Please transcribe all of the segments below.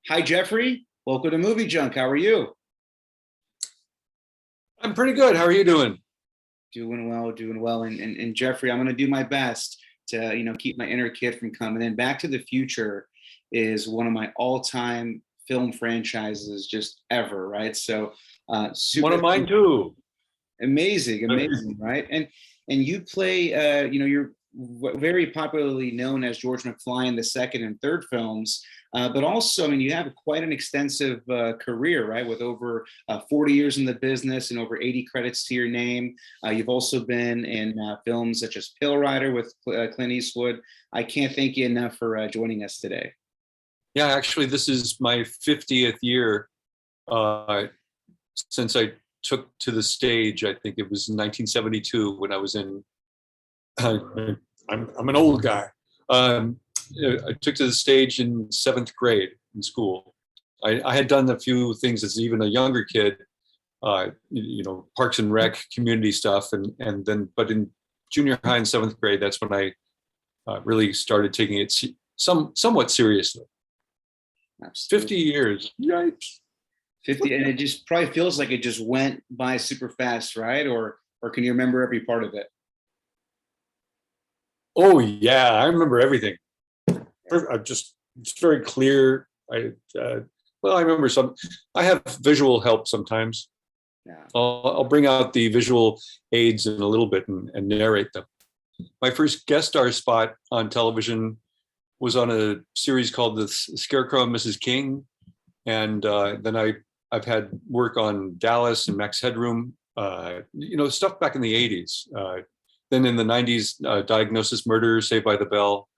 Hi, Jeffrey. Welcome to MovieJunk. How are you? I'm pretty good. How are you doing? Doing well, doing well. And Jeffrey, I'm going to do my best to, keep my inner kid from coming in. Back to the Future is one of my all-time film franchises just ever, right? So, One super of mine too. amazing, amazing, right? And you play, you're very popularly known as George McFly in the second and third films, but also, I mean, you have quite an extensive career, right? With over 40 years in the business and over 80 credits to your name. You've also been in films such as Pill Rider with Clint Eastwood. I can't thank you enough for joining us today. Yeah, actually, this is my 50th year since I took to the stage. I think it was in 1972 when I was in. Uh, I'm an old guy. Um, I took to the stage in seventh grade in school. I had done a few things as even a younger kid, Parks and Rec, community stuff, and then, but in junior high and seventh grade, that's when I really started taking it somewhat seriously. Absolutely. 50 years. Yikes. 50, and it just probably feels like it just went by super fast, right? Or can you remember every part of it? Oh yeah, I remember everything. It's very clear. I remember some. I have visual help sometimes. Yeah. I'll bring out the visual aids in a little bit and narrate them. My first guest star spot on television was on a series called The Scarecrow and Mrs. King, and then I've had work on Dallas and Max Headroom, stuff back in the 80s. Then in the 90s, Diagnosis Murder, Saved by the Bell,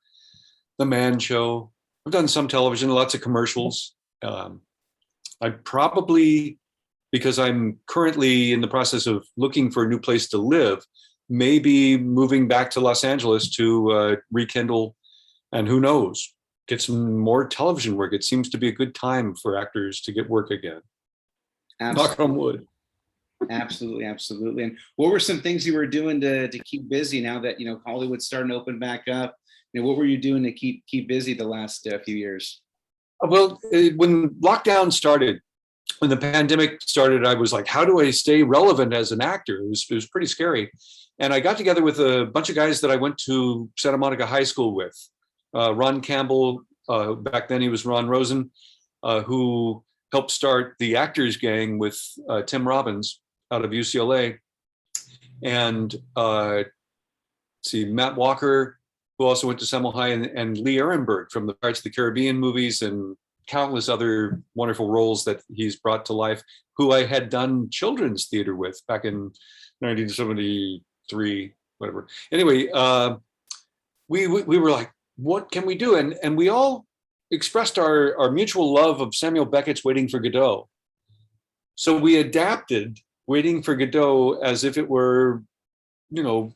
The Man Show. I've done some television, lots of commercials. I probably, because I'm currently in the process of looking for a new place to live, maybe moving back to Los Angeles to rekindle, and who knows, get some more television work. It seems to be a good time for actors to get work again. Absolutely. Knock on wood. Absolutely, absolutely. And what were some things you were doing to keep busy now that Hollywood's starting to open back up? What were you doing to keep busy the last few years? Well, when lockdown started, when the pandemic started, I was like, how do I stay relevant as an actor? It was pretty scary. And I got together with a bunch of guys that I went to Santa Monica High School with. Ron Campbell, back then he was Ron Rosen, who helped start the Actors Gang with Tim Robbins out of UCLA. And Matt Walker, who also went to Semel High, and Lee Ehrenberg from the Pirates of the Caribbean movies and countless other wonderful roles that he's brought to life, who I had done children's theater with back in 1973, whatever. Anyway, we were like, what can we do? And we all expressed our mutual love of Samuel Beckett's Waiting for Godot. So we adapted Waiting for Godot as if it were,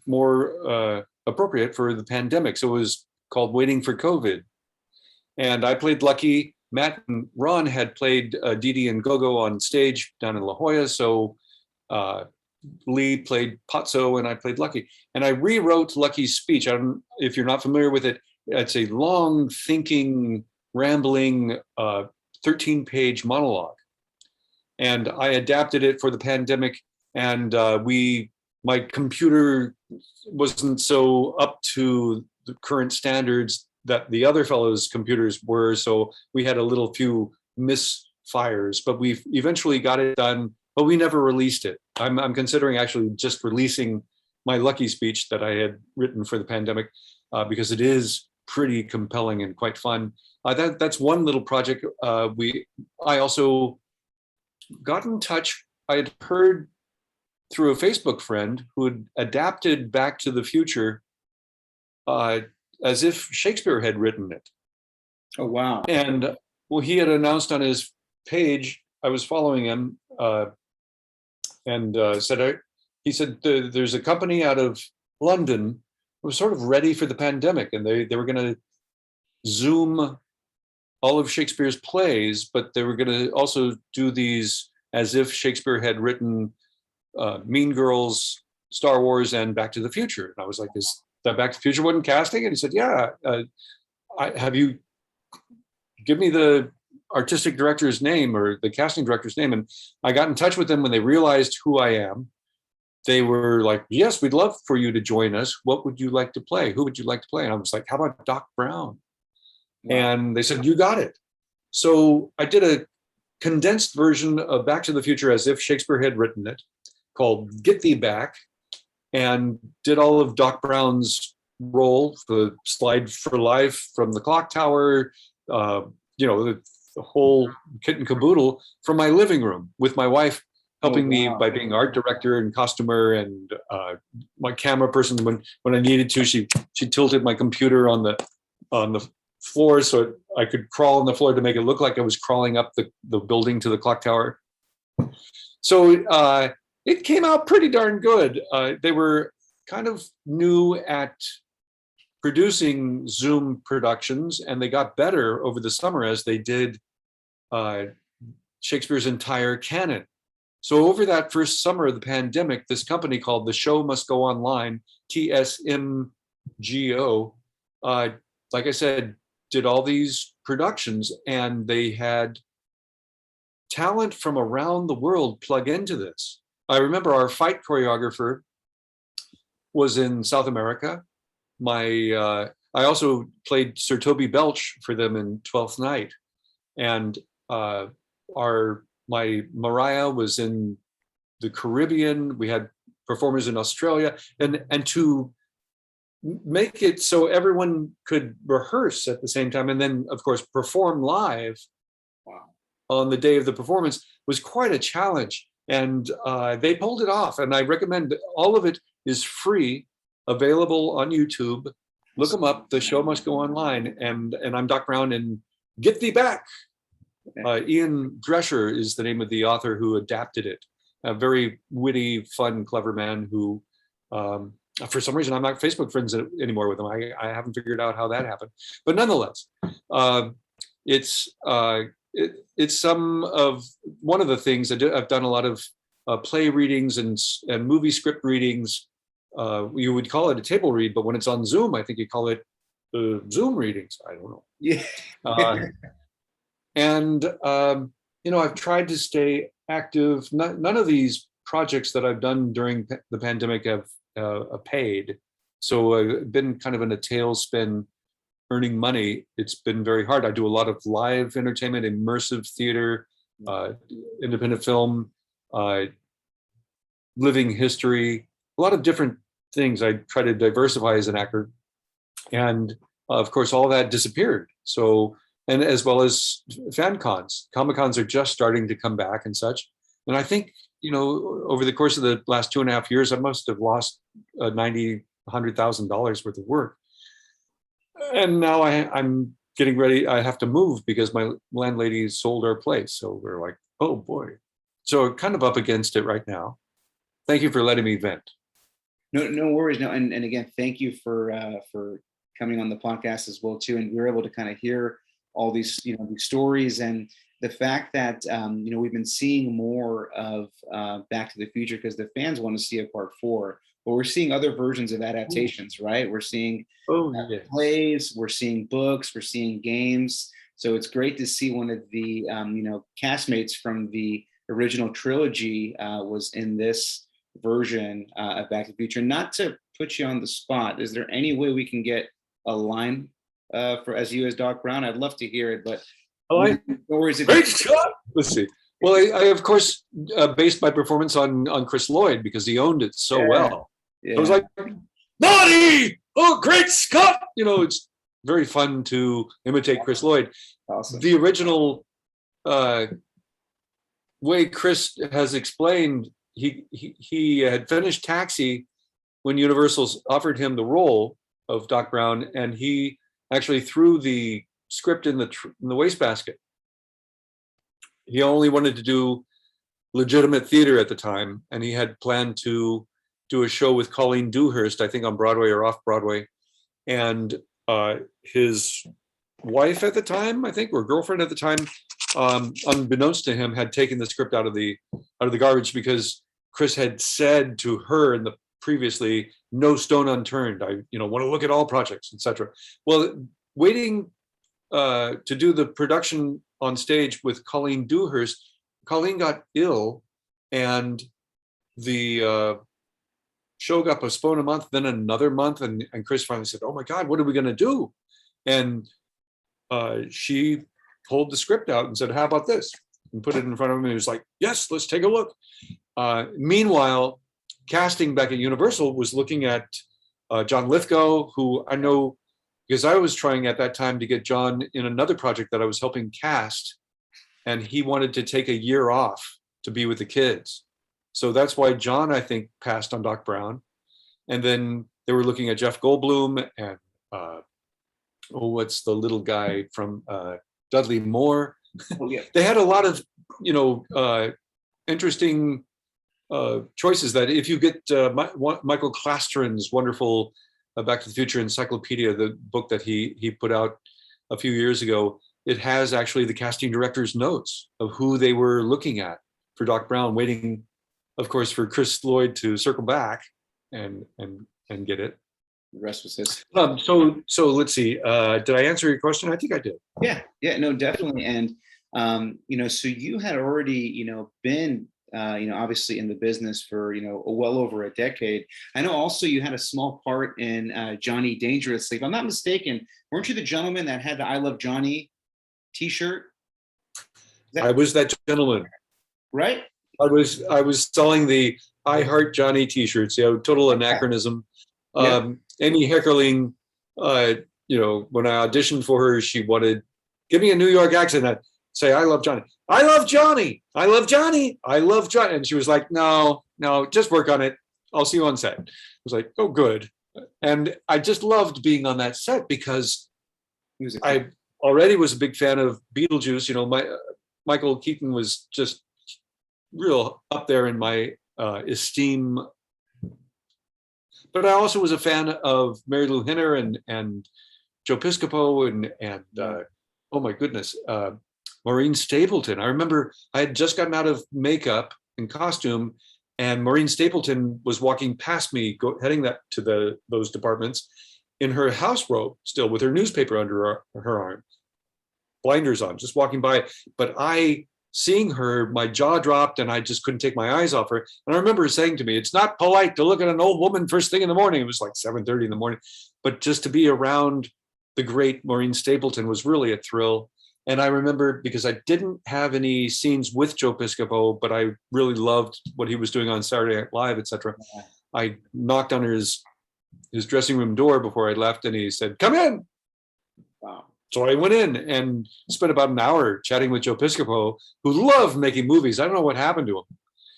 more appropriate for the pandemic. So it was called Waiting for COVID. And I played Lucky. Matt and Ron had played Didi and Gogo on stage down in La Jolla. So Lee played Patso and I played Lucky. And I rewrote Lucky's speech. I don't, if you're not familiar with it, it's a long, thinking, rambling 13-page monologue. And I adapted it for the pandemic. And my computer wasn't so up to the current standards that the other fellows' computers were. So we had a little few misfires, but we eventually got it done, but we never released it. I'm considering actually just releasing my Lucky speech that I had written for the pandemic because it is pretty compelling and quite fun. That's one little project. I also got in touch. I had heard through a Facebook friend who had adapted Back to the Future as if Shakespeare had written it. Oh, wow. And well, he had announced on his page, I was following him, and he said, there's a company out of London who was sort of ready for the pandemic, and they were going to Zoom all of Shakespeare's plays, but they were going to also do these as if Shakespeare had written Mean Girls, Star Wars, and Back to the Future. And I was like, is that Back to the Future wasn't casting? And he said, yeah, have you give me the artistic director's name or the casting director's name. And I got in touch with them when they realized who I am. They were like, yes, we'd love for you to join us. What would you like to play? Who would you like to play? And I was like, how about Doc Brown? Wow. And they said, you got it. So I did a condensed version of Back to the Future as if Shakespeare had written it, called Get Thee Back, and did all of Doc Brown's role, the slide for life from the clock tower, the whole kit and caboodle from my living room with my wife helping me by being art director and costumer and my camera person. When I needed to, she tilted my computer on the floor so I could crawl on the floor to make it look like I was crawling up the building to the clock tower. So it came out pretty darn good. They were kind of new at producing Zoom productions, and they got better over the summer as they did Shakespeare's entire canon. So over that first summer of the pandemic, this company called The Show Must Go Online, TSMGO, like I said, did all these productions, and they had talent from around the world plug into this. I remember our fight choreographer was in South America. I also played Sir Toby Belch for them in Twelfth Night, and my Mariah was in the Caribbean. We had performers in Australia, and to make it so everyone could rehearse at the same time, and then of course perform live on the day of the performance was quite a challenge. And they pulled it off, and I recommend all of it is free, available on YouTube. Look them up. The Show Must Go Online, and I'm Doc Brown in Get Thee Back. Ian Drescher is the name of the author who adapted it. A very witty, fun, clever man who, for some reason, I'm not Facebook friends anymore with him. I haven't figured out how that happened. But nonetheless, it's one of the things I've done a lot of play readings and movie script readings. You would call it a table read, but when it's on Zoom, I think you call it Zoom readings. I don't know. Yeah. And I've tried to stay active. None of these projects that I've done during the pandemic have paid. So I've been kind of in a tailspin earning money. It's been very hard. I do a lot of live entertainment, immersive theater, independent film, living history, a lot of different things. I try to diversify as an actor. And of course, all that disappeared. So, and as well as fan cons. Comic cons are just starting to come back and such. And I think, over the course of the last 2.5 years, I must have lost $100,000 worth of work. And now I'm getting ready. I have to move because my landlady sold our place. So we're like, oh boy. So kind of up against it right now. Thank you for letting me vent. No worries. No, and again, thank you for coming on the podcast as well too. And we were able to kind of hear all these, these stories, and the fact that we've been seeing more of Back to the Future because the fans want to see a part 4. But we're seeing other versions of adaptations, right? We're seeing plays, we're seeing books, we're seeing games. So it's great to see one of the castmates from the original trilogy was in this version of Back to the Future. Not to put you on the spot, is there any way we can get a line for as you as Doc Brown? I'd love to hear it, but great shot. Let's see. Well, I of course based my performance on Chris Lloyd because he owned it so well. Yeah. I was like, Naughty! Oh, great Scott! It's very fun to imitate Chris Lloyd. Awesome. The original way Chris has explained, he had finished Taxi when Universal offered him the role of Doc Brown, and he actually threw the script in the wastebasket. He only wanted to do legitimate theater at the time, and he had planned to do a show with Colleen Dewhurst, I think on Broadway or off Broadway, and his wife at the time, I think, or girlfriend at the time, unbeknownst to him, had taken the script out of the garbage because Chris had said to her in the previously, no stone unturned. I want to look at all projects, etc. Well, waiting to do the production on stage with Colleen Dewhurst. Colleen got ill, and the show got postponed a month, then another month, and Chris finally said, "Oh my God, what are we going to do?" And she pulled the script out and said, "How about this?" and put it in front of him. And he was like, "Yes, let's take a look." Meanwhile, casting back at Universal was looking at John Lithgow, who I know because I was trying at that time to get John in another project that I was helping cast, and he wanted to take a year off to be with the kids. So that's why John, I think, passed on Doc Brown. And then they were looking at Jeff Goldblum and what's the little guy from Dudley Moore. Oh, yeah. They had a lot of, interesting choices that if you get Michael Klastron's wonderful Back to the Future Encyclopedia, the book that he put out a few years ago, it has actually the casting director's notes of who they were looking at for Doc Brown, waiting, of course, for Chris Lloyd to circle back and get it. The rest was his. So let's see. Did I answer your question? I think I did. Yeah, no, definitely. And so you had already, been, obviously in the business for, well over a decade. I know also you had a small part in Johnny Dangerously. If I'm not mistaken, weren't you the gentleman that had the "I Love Johnny" T-shirt? I was that gentleman. Right? I was selling the "I Heart Johnny" T-shirts. Total anachronism. Yeah. Amy Heckerling, when I auditioned for her, she wanted, "Give me a New York accent." I'd say, "I love Johnny. I love Johnny. I love Johnny. I love Johnny." And she was like, no, just work on it. I'll see you on set. I was like, oh, good. And I just loved being on that set because I already was a big fan of Beetlejuice. Michael Keaton was just real up there in my esteem. But I also was a fan of Mary Lou Henner and Joe Piscopo and oh my goodness, Maureen Stapleton. I remember I had just gotten out of makeup and costume, and Maureen Stapleton was walking past me, heading to those departments in her house robe, still with her newspaper under her arm, blinders on, just walking by. But seeing her, my jaw dropped and I just couldn't take my eyes off her. And I remember her saying to me, "It's not polite to look at an old woman first thing in the morning." It was like 7:30 in the morning. But just to be around the great Maureen Stapleton was really a thrill. And I remember, because I didn't have any scenes with Joe Piscopo, but I really loved what he was doing on Saturday Night Live, etc. I knocked on his dressing room door before I left, and he said, "Come in." Wow. So I went in and spent about an hour chatting with Joe Piscopo, who loved making movies. I don't know what happened to him.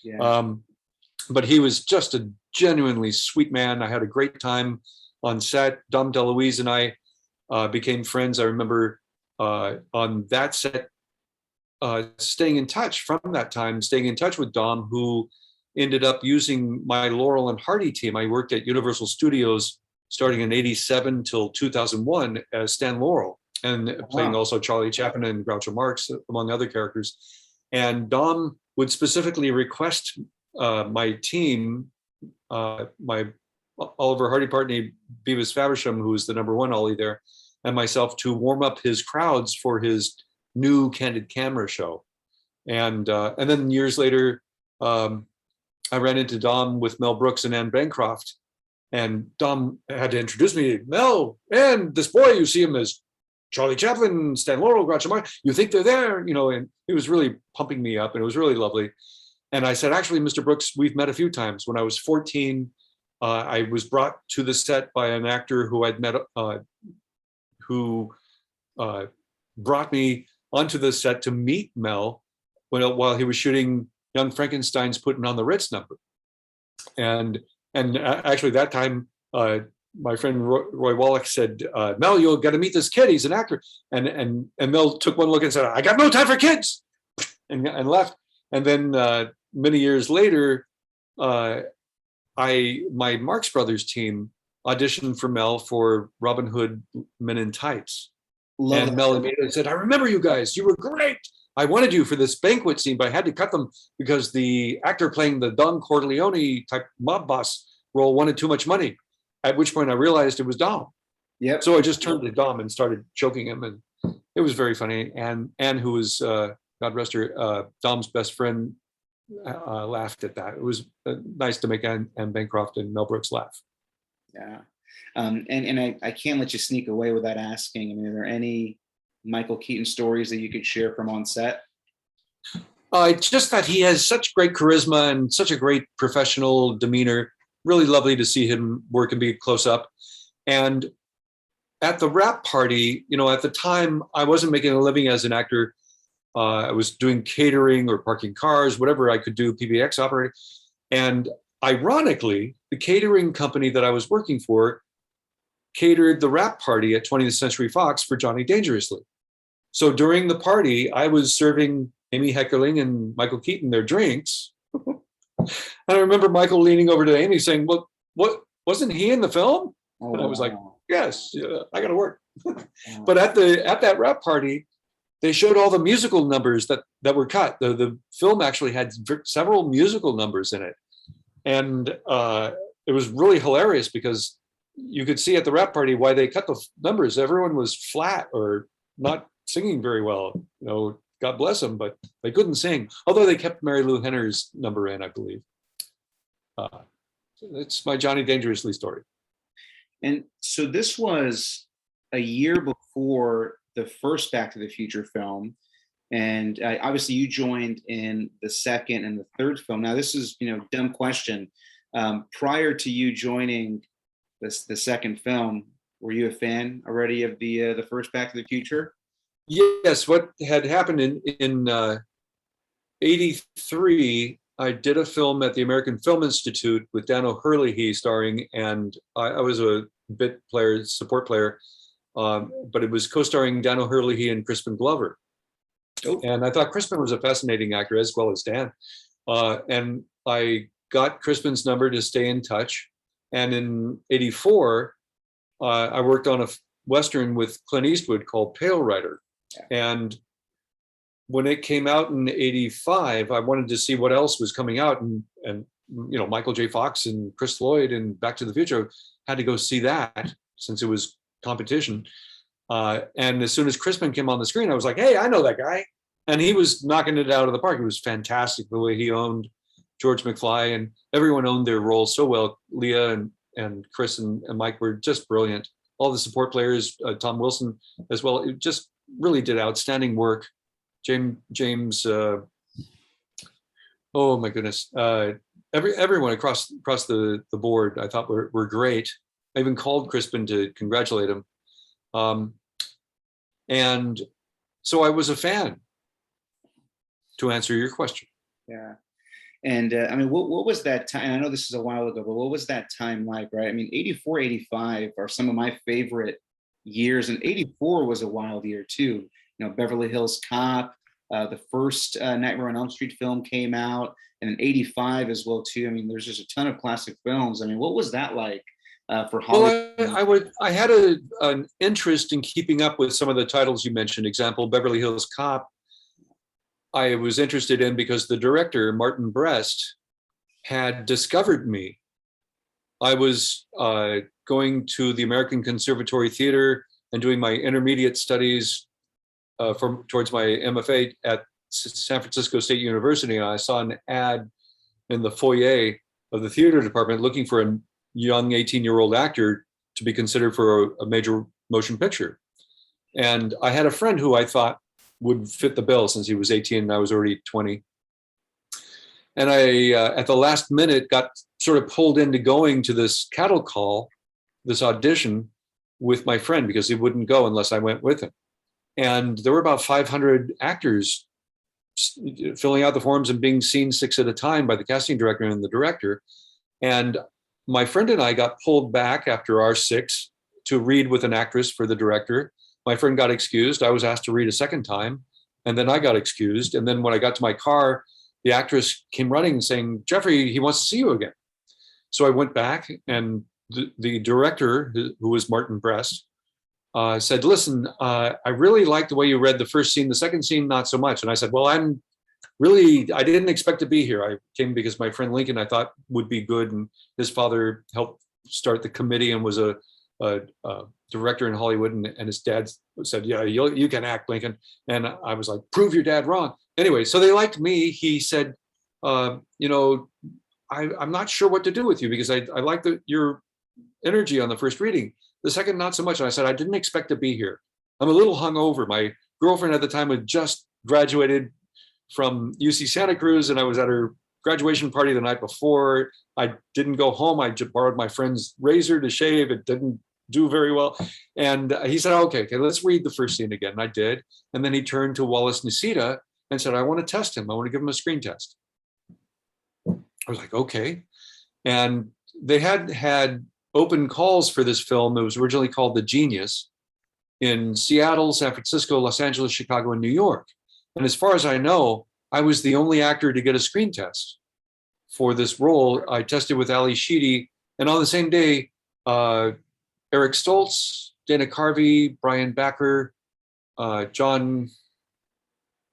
Yeah. But he was just a genuinely sweet man. I had a great time on set. Dom DeLuise and I became friends. I remember on that set, staying in touch with Dom, who ended up using my Laurel and Hardy team. I worked at Universal Studios starting in '87 till 2001 as Stan Laurel, and playing also Charlie Chaplin and Groucho Marx, among other characters. And Dom would specifically request my team, my Oliver Hardy partner, Beavis Faversham, who was the #1 Ollie there, and myself, to warm up his crowds for his new Candid Camera show. And then years later, I ran into Dom with Mel Brooks and Anne Bancroft, and Dom had to introduce me. "Mel, and this boy, you see him as Charlie Chaplin, Stan Laurel, Groucho Marx. You think they're there?" And he was really pumping me up, and it was really lovely. And I said, "Actually, Mr. Brooks, we've met a few times. When I was 14, I was brought to the set by an actor who I'd met, who brought me onto the set to meet Mel while he was shooting Young Frankenstein's Putting on the Ritz number." And actually that time, my friend Roy Wallach said, "Mel, you'll got to meet this kid. He's an actor." And Mel took one look and said, "I got no time for kids," and left. And then many years later, my Marx Brothers team auditioned for Mel for Robin Hood Men in Tights. And Mel immediately said, "I remember you guys. You were great. I wanted you for this banquet scene, but I had to cut them because the actor playing the Don Corleone type mob boss role wanted too much money." At which point I realized it was Dom. Yep. So I just turned to Dom and started choking him, It was very funny. And Anne, who was, God rest her, Dom's best friend, laughed at that. It was nice to make Anne Bancroft and Mel Brooks laugh. Yeah. And I can't let you sneak away without asking, I mean, are there any Michael Keaton stories that you could share from on set? Just that he has such great charisma and such a great professional demeanor. Really lovely to see him work and be close up. And at the wrap party, at the time, I wasn't making a living as an actor. I was doing catering or parking cars, whatever I could do, PBX operating. And ironically, the catering company that I was working for catered the wrap party at 20th Century Fox for Johnny Dangerously. So during the party, I was serving Amy Heckerling and Michael Keaton their drinks. And I remember Michael leaning over to Amy saying, "Well, what wasn't he in the film?" Oh, and I was like, wow. "Yes, I got to work." But at that wrap party, they showed all the musical numbers that were cut. The film actually had several musical numbers in it, and it was really hilarious because you could see at the wrap party why they cut the numbers. Everyone was flat or not singing very well. God bless them, but they couldn't sing. Although they kept Mary Lou Henner's number in, I believe. It's my Johnny Dangerously story. And so this was a year before the first Back to the Future film. And obviously you joined in the second and the third film. Now this is, dumb question. Prior to you joining the second film, were you a fan already of the first Back to the Future? Yes, what had happened in '83, I did a film at the American Film Institute with Dan O'Herlihy starring, and I was a bit player, support player, but it was co-starring Dan O'Herlihy and Crispin Glover. Oh. And I thought Crispin was a fascinating actor as well as Dan. And I got Crispin's number to stay in touch. And in '84, I worked on a Western with Clint Eastwood called Pale Rider. And when it came out in '85, I wanted to see what else was coming out. And Michael J. Fox and Chris Lloyd and Back to the Future, had to go see that since it was competition. And as soon as Crispin came on the screen, I was like, hey, I know that guy. And he was knocking it out of the park. It was fantastic the way he owned George McFly, and everyone owned their role so well. Leah and Chris and Mike were just brilliant. All the support players, Tom Wilson as well, it just really did outstanding work. James, oh my goodness, everyone across the board, I thought were great. I even called Crispin to congratulate him, and so I was a fan. To answer your question, yeah. And I mean, what was that time? I know this is a while ago, but what was that time like, right? I mean, '84, '85 are some of my favorite years, and '84 was a wild year too. Beverly Hills Cop, the first Nightmare on Elm Street film came out, and in '85 as well too. I mean, there's just a ton of classic films. I mean, what was that like for Hollywood? Well, I had an interest in keeping up with some of the titles you mentioned. Example, Beverly Hills Cop. I was interested in because the director, Martin Brest, had discovered me. I was going to the American Conservatory Theater and doing my intermediate studies towards my MFA at San Francisco State University, and I saw an ad in the foyer of the theater department looking for a young 18-year-old actor to be considered for a major motion picture. And I had a friend who I thought would fit the bill since he was 18 and I was already 20. And I, at the last minute, got sort of pulled into going to this cattle call, this audition with my friend, because he wouldn't go unless I went with him. And there were about 500 actors filling out the forms and being seen 6 at a time by the casting director and the director. And my friend and I got pulled back after our 6 to read with an actress for the director. My friend got excused. I was asked to read a second time, and then I got excused. And then when I got to my car, the actress came running saying, Jeffrey, he wants to see you again. So I went back, and the director, who was Martin Brest, said, listen, I really like the way you read the first scene, the second scene, not so much. And I said, well, I didn't expect to be here. I came because my friend Lincoln, I thought, would be good. And his father helped start the committee and was a director in Hollywood, and his dad said, "Yeah, you can act, Lincoln." And I was like, "Prove your dad wrong." Anyway, so they liked me. He said, "You know, I'm not sure what to do with you because I like your energy on the first reading. The second, not so much." And I said, "I didn't expect to be here. I'm a little hungover. My girlfriend at the time had just graduated from UC Santa Cruz, and I was at her graduation party the night before. I didn't go home. I just borrowed my friend's razor to shave. It didn't do very well." And he said, okay, let's read the first scene again. And I did. And then he turned to Wallace Nocita and said, "I want to test him. I want to give him a screen test." I was like, okay. And they had open calls for this film. It was originally called The Genius, in Seattle, San Francisco, Los Angeles, Chicago, and New York. And as far as I know, I was the only actor to get a screen test for this role. I tested with Ali Sheedy, and on the same day, Eric Stoltz, Dana Carvey, Brian Backer, John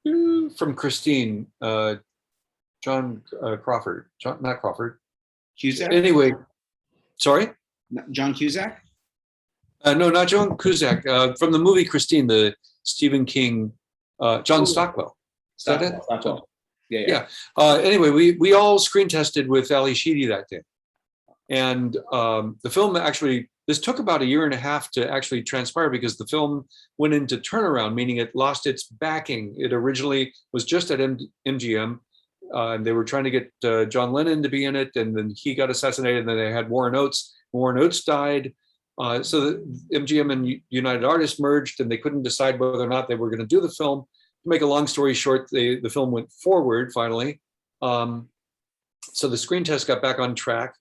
from Christine, John Crawford, not Crawford. Cusack? Anyway, sorry? John Cusack? No, not John Cusack. From the movie Christine, the Stephen King, John Stockwell. Is that it? Stockwell. Yeah. Anyway, we all screen tested with Ali Sheedy that day. And the film actually, this took about a year and a half to actually transpire because the film went into turnaround, meaning it lost its backing. It originally was just at MGM. And they were trying to get John Lennon to be in it, and then he got assassinated, and then they had Warren Oates. Warren Oates died. So the MGM and United Artists merged, and they couldn't decide whether or not they were going to do the film. To make a long story short, the film went forward finally. So the screen test got back on track.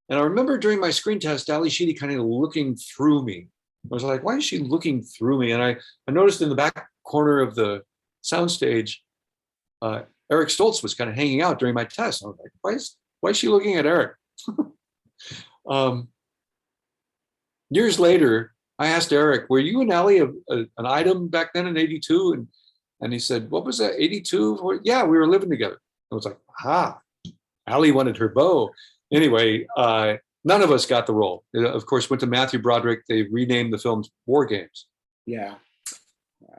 And I remember during my screen test, Ali Sheedy kind of looking through me. I was like, why is she looking through me? And I noticed in the back corner of the soundstage, Eric Stoltz was kind of hanging out during my test. I was like, why is she looking at Eric? Years later, I asked Eric, "Were you and Ali an item back then in '82?" And he said, "What was that, '82? Yeah, we were living together." I was like, Ali wanted her beau. Anyway, none of us got the role. It, of course, went to Matthew Broderick. They renamed the film War Games. Yeah.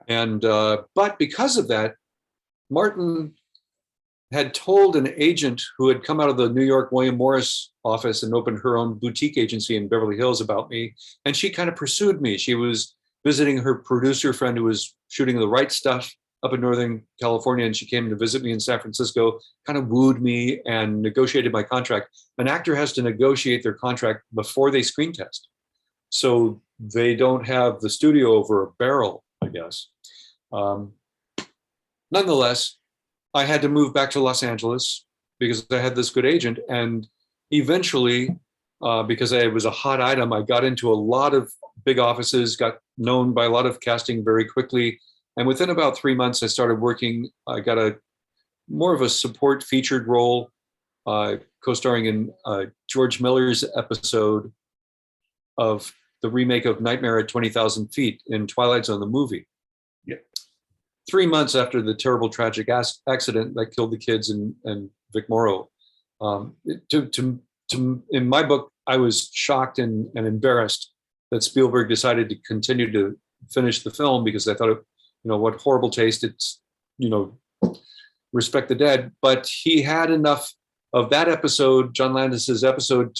And but because of that, Martin had told an agent who had come out of the New York William Morris office and opened her own boutique agency in Beverly Hills about me. And she kind of pursued me. She was visiting her producer friend who was shooting The Right Stuff up in Northern California. And she came to visit me in San Francisco, kind of wooed me and negotiated my contract. An actor has to negotiate their contract before they screen test. So they don't have the studio over a barrel, I guess. Nonetheless, I had to move back to Los Angeles because I had this good agent. And eventually, because I was a hot item, I got into a lot of big offices, got known by a lot of casting very quickly. And within about 3 months, I started working. I got more of a support featured role, co-starring in George Miller's episode of the remake of Nightmare at 20,000 Feet in Twilight Zone, the movie. 3 months after the terrible tragic accident that killed the kids and Vic Morrow. In my book, I was shocked and embarrassed that Spielberg decided to continue to finish the film because I thought, what horrible taste. It's, respect the dead. But he had enough of that episode, John Landis's episode,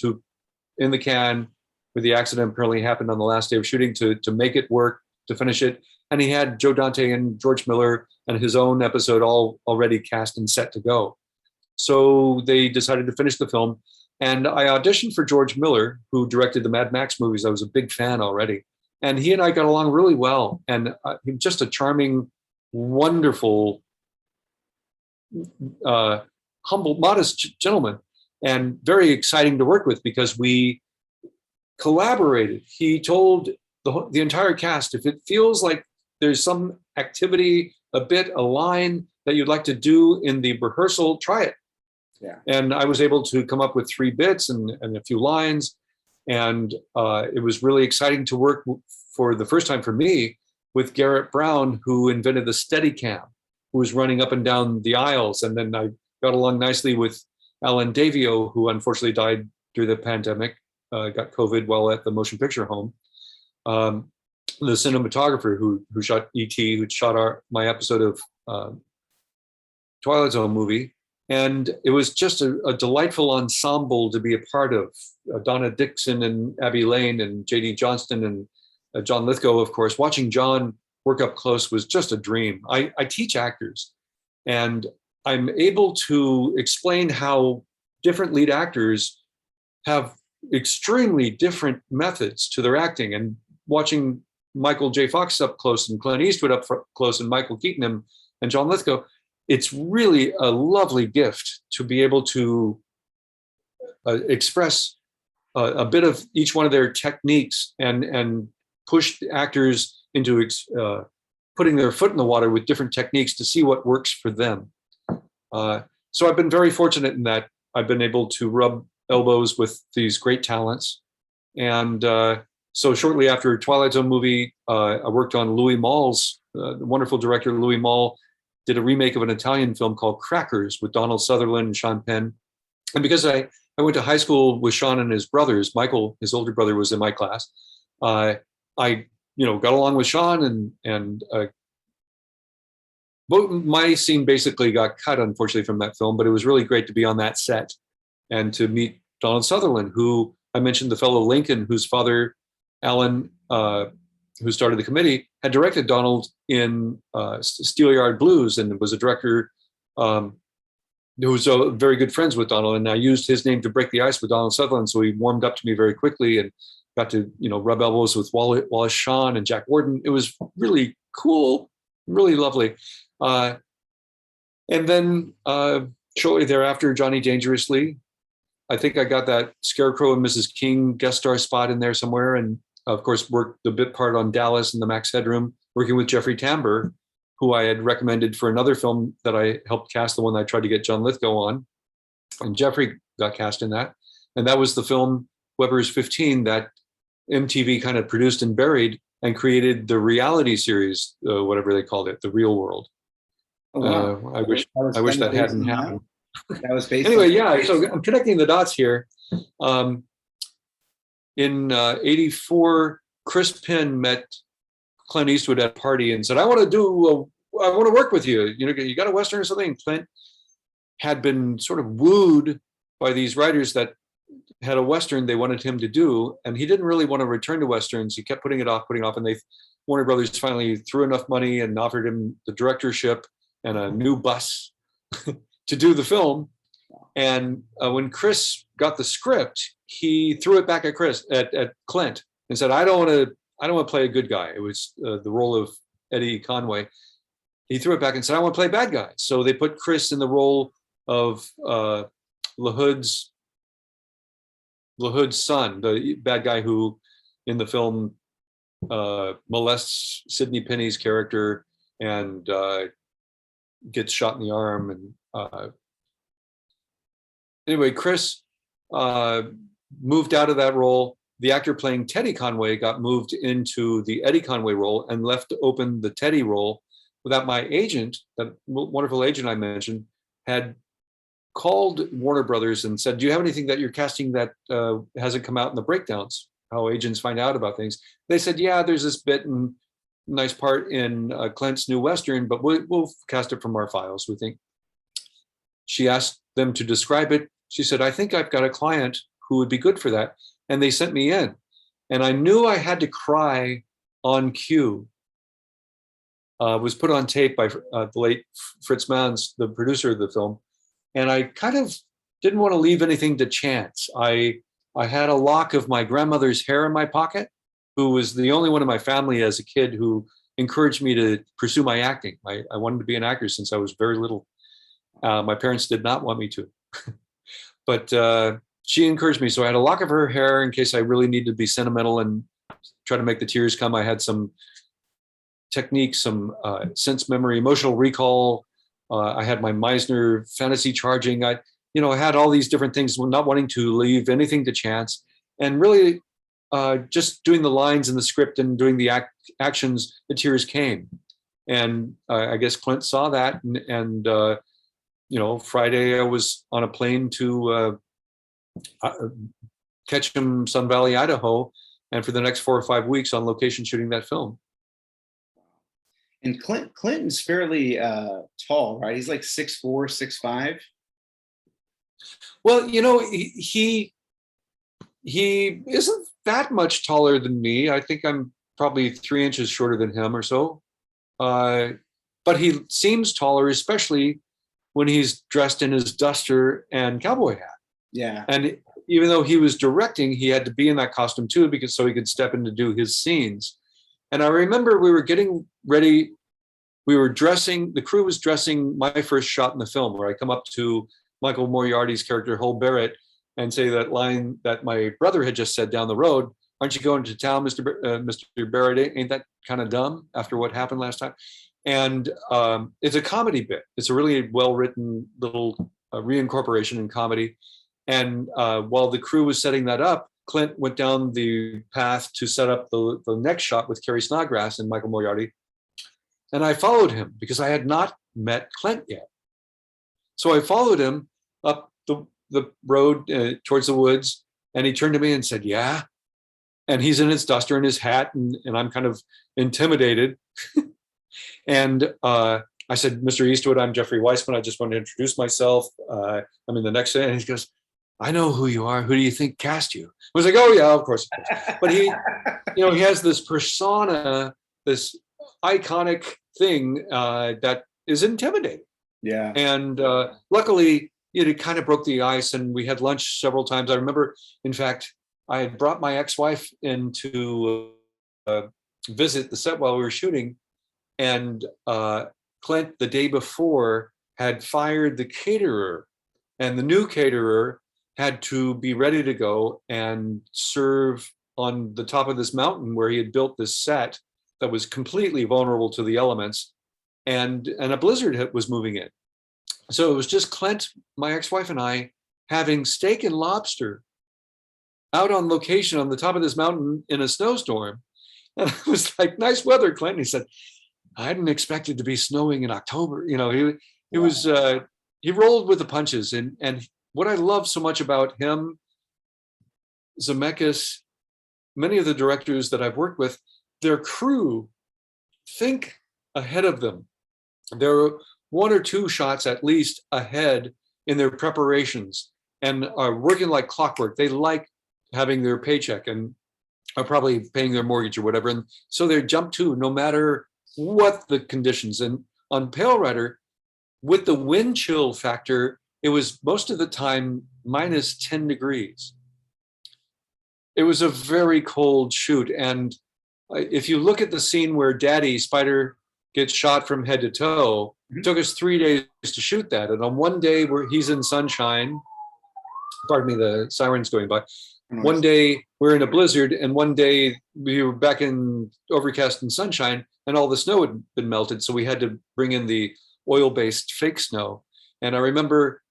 in the can, where the accident apparently happened on the last day of shooting, to make it work, to finish it. And he had Joe Dante and George Miller and his own episode all already cast and set to go. So they decided to finish the film. And I auditioned for George Miller, who directed the Mad Max movies. I was a big fan already. And he and I got along really well. And just a charming, wonderful, humble, modest gentleman, and very exciting to work with because we collaborated. He told the entire cast, if it feels like there's some activity, a line that you'd like to do in the rehearsal, try it. Yeah. And I was able to come up with 3 bits and a few lines. And it was really exciting to work for the first time for me with Garrett Brown, who invented the Steadicam, who was running up and down the aisles. And then I got along nicely with Alan Davio, who unfortunately died during the pandemic, got COVID while at the motion picture home. the cinematographer who shot E.T., who shot my episode of Twilight Zone movie. And it was just a delightful ensemble to be a part of. Donna Dixon and Abby Lane and J.D. Johnston and John Lithgow, of course. Watching John work up close was just a dream. I teach actors, and I'm able to explain how different lead actors have extremely different methods to their acting. And watching Michael J. Fox up close and Clint Eastwood up close and Michael Keaton and John Lithgow, it's really a lovely gift to be able to express a bit of each one of their techniques and push actors into putting their foot in the water with different techniques to see what works for them. So I've been very fortunate in that I've been able to rub elbows with these great talents. And so shortly after Twilight Zone movie, I worked on Louis Malle's, the wonderful director Louis Malle did a remake of an Italian film called Crackers with Donald Sutherland and Sean Penn. And because I went to high school with Sean and his brothers, Michael, his older brother, was in my class. I got along with Sean and my scene basically got cut, unfortunately, from that film, but it was really great to be on that set and to meet Donald Sutherland, who I mentioned, the fellow Lincoln, whose father, Alan, who started the committee, had directed Donald in Steelyard Blues and was a director who was very good friends with Donald. And I used his name to break the ice with Donald Sutherland. So he warmed up to me very quickly and got to, rub elbows with Wallace Shawn and Jack Warden. It was really cool, really lovely. And then shortly thereafter, Johnny Dangerously. I think I got that Scarecrow and Mrs. King guest star spot in there somewhere. And of course, worked the bit part on Dallas and the Max Headroom, working with Jeffrey Tambor, who I had recommended for another film that I helped cast, the one that I tried to get John Lithgow on. And Jeffrey got cast in that. And that was the film Weber's 15 that MTV kind of produced and buried and created the reality series, whatever they called it, The Real World. Oh, wow. I wish that hadn't happened. That was based anyway, yeah, so I'm connecting the dots here. In 84, Chris Penn met Clint Eastwood at a party and said, I want to work with you. You got a Western or something? And Clint had been sort of wooed by these writers that had a Western they wanted him to do. And he didn't really want to return to Westerns. He kept putting it off. And Warner Brothers finally threw enough money and offered him the directorship and a new bus to do the film. And when Chris got the script, he threw it back at Clint and said, I don't want to play a good guy. It was the role of Eddie Conway. He threw it back and said, I want to play a bad guy. So they put Chris in the role of LaHood's son, the bad guy who in the film molests Sidney Penny's character and gets shot in the arm. And anyway, Chris moved out of that role. The actor playing Teddy Conway got moved into the Eddie Conway role and left open the Teddy role without my agent, that wonderful agent I mentioned, had called Warner Brothers and said, do you have anything that you're casting that hasn't come out in the breakdowns, how agents find out about things? They said, yeah, there's this bit and nice part in Clint's new Western, but we'll cast it from our files, we think. She asked them to describe it. She said, I think I've got a client who would be good for that. And they sent me in. And I knew I had to cry on cue. Was put on tape by the late Fritz Manns, the producer of the film. And I kind of didn't want to leave anything to chance. I had a lock of my grandmother's hair in my pocket, who was the only one in my family as a kid who encouraged me to pursue my acting. I wanted to be an actor since I was very little. My parents did not want me to. But she encouraged me. So I had a lock of her hair in case I really needed to be sentimental and try to make the tears come. I had some techniques, some sense memory, emotional recall. I had my Meisner fantasy charging. I had all these different things, not wanting to leave anything to chance, and really just doing the lines in the script and doing the actions, the tears came. And I guess Clint saw that. And Friday I was on a plane to Ketchum, Sun Valley, Idaho. and for the next 4 or 5 weeks on location shooting that film. And Clinton's fairly tall, right? He's like 6'4", 6'5". Well, he isn't that much taller than me. I think I'm probably 3 inches shorter than him or so. But he seems taller, especially when he's dressed in his duster and cowboy hat. Yeah. And even though he was directing, he had to be in that costume too, because so he could step in to do his scenes. And I remember we were getting ready. We were dressing, the crew was dressing my first shot in the film, where I come up to Michael Moriarty's character, Hol Barrett, and say that line that my brother had just said down the road: "Aren't you going to town, Mr. Barrett? Ain't that kind of dumb after what happened last time?" And it's a comedy bit. It's a really well-written little reincorporation in comedy. And while the crew was setting that up, Clint went down the path to set up the next shot with Carrie Snodgrass and Michael Moriarty. And I followed him because I had not met Clint yet. So I followed him up the road towards the woods, and he turned to me and said, "Yeah." And he's in his duster and his hat, and I'm kind of intimidated. And I said, "Mr. Eastwood, I'm Jeffrey Weissman. I just want to introduce myself. I'm in the next scene." And he goes, "I know who you are. Who do you think cast you?" I was like, "Oh yeah, of course." But he has this persona, this iconic thing that is intimidating. Yeah. And luckily, it kind of broke the ice, and we had lunch several times. I remember, in fact, I had brought my ex-wife in to visit the set while we were shooting, and Clint, the day before, had fired the caterer, and the new caterer had to be ready to go and serve on the top of this mountain where he had built this set that was completely vulnerable to the elements, and a blizzard was moving in. So it was just Clint, my ex-wife, and I having steak and lobster out on location on the top of this mountain in a snowstorm. And I was like, "Nice weather, Clint." And he said, "I hadn't expected to be snowing in October." He rolled with the punches. And what I love so much about him, Zemeckis, many of the directors that I've worked with, their crew think ahead of them. There are 1 or 2 shots at least ahead in their preparations and are working like clockwork. They like having their paycheck and are probably paying their mortgage or whatever. And so they jump to no matter what the conditions. And on Pale Rider, with the wind chill factor, it was most of the time minus 10 degrees. It was a very cold shoot. And if you look at the scene where Daddy Spider gets shot from head to toe, it took us 3 days to shoot that. And on one day where he's in sunshine, pardon me, the siren's going by. One day we're in a blizzard, and one day we were back in overcast and sunshine, and all the snow had been melted. So we had to bring in the oil-based fake snow. And I remember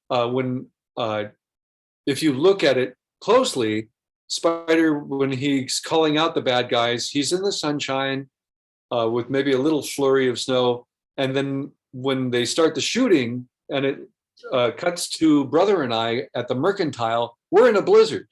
if you look at it closely, Spider, when he's calling out the bad guys, he's in the sunshine with maybe a little flurry of snow. And then when they start the shooting and it cuts to Brother and I at the Mercantile, we're in a blizzard.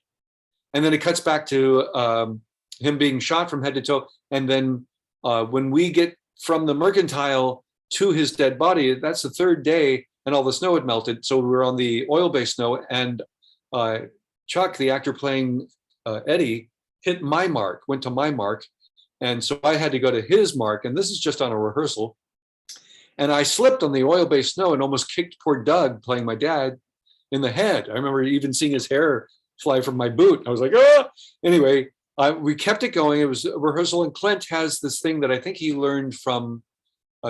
And then it cuts back to him being shot from head to toe. And then when we get from the Mercantile to his dead body, that's the 3rd day, and all the snow had melted. So we were on the oil-based snow, and Chuck, the actor playing Eddie, hit my mark, went to my mark. And so I had to go to his mark, and this is just on a rehearsal. And I slipped on the oil-based snow and almost kicked poor Doug, playing my dad, in the head. I remember even seeing his hair fly from my boot. I was like, "Ah!" Anyway, we kept it going. It was a rehearsal, and Clint has this thing that I think he learned from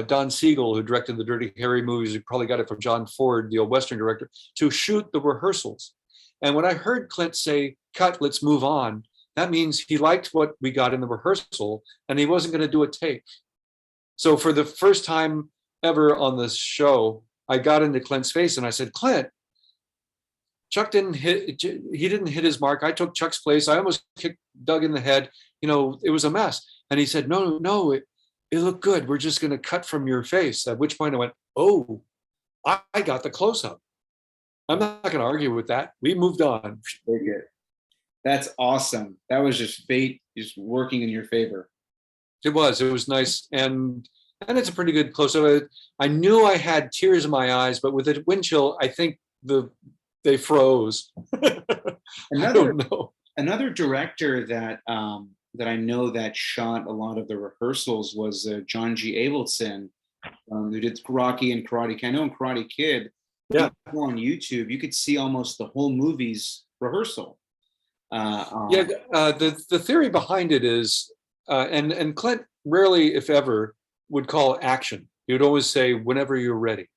Don Siegel, who directed the Dirty Harry movies. He probably got it from John Ford, the old Western director, to shoot the rehearsals. And when I heard Clint say, "Cut, let's move on," that means he liked what we got in the rehearsal, and he wasn't going to do a take. So for the first time ever on this show, I got into Clint's face and I said, "Clint, Chuck didn't hit his mark. I took Chuck's place. I almost kicked Doug in the head. It was a mess." And he said, no, it looked good. We're just going to cut from your face." At which point I went, "Oh, I got the close-up. I'm not going to argue with that." We moved on. Very good. That's awesome. That was just fate just working in your favor. It was nice, and it's a pretty good close up. I knew I had tears in my eyes, but with the wind chill, I think they froze. I Another don't know. another director that that I know that shot a lot of the rehearsals was John G. Avildsen, who did Rocky and Karate Kid. I know in Karate Kid, Yeah, on YouTube, you could see almost the whole movie's rehearsal. yeah. The theory behind it is, and Clint rarely, if ever, would call action. He would always say, "Whenever you're ready,"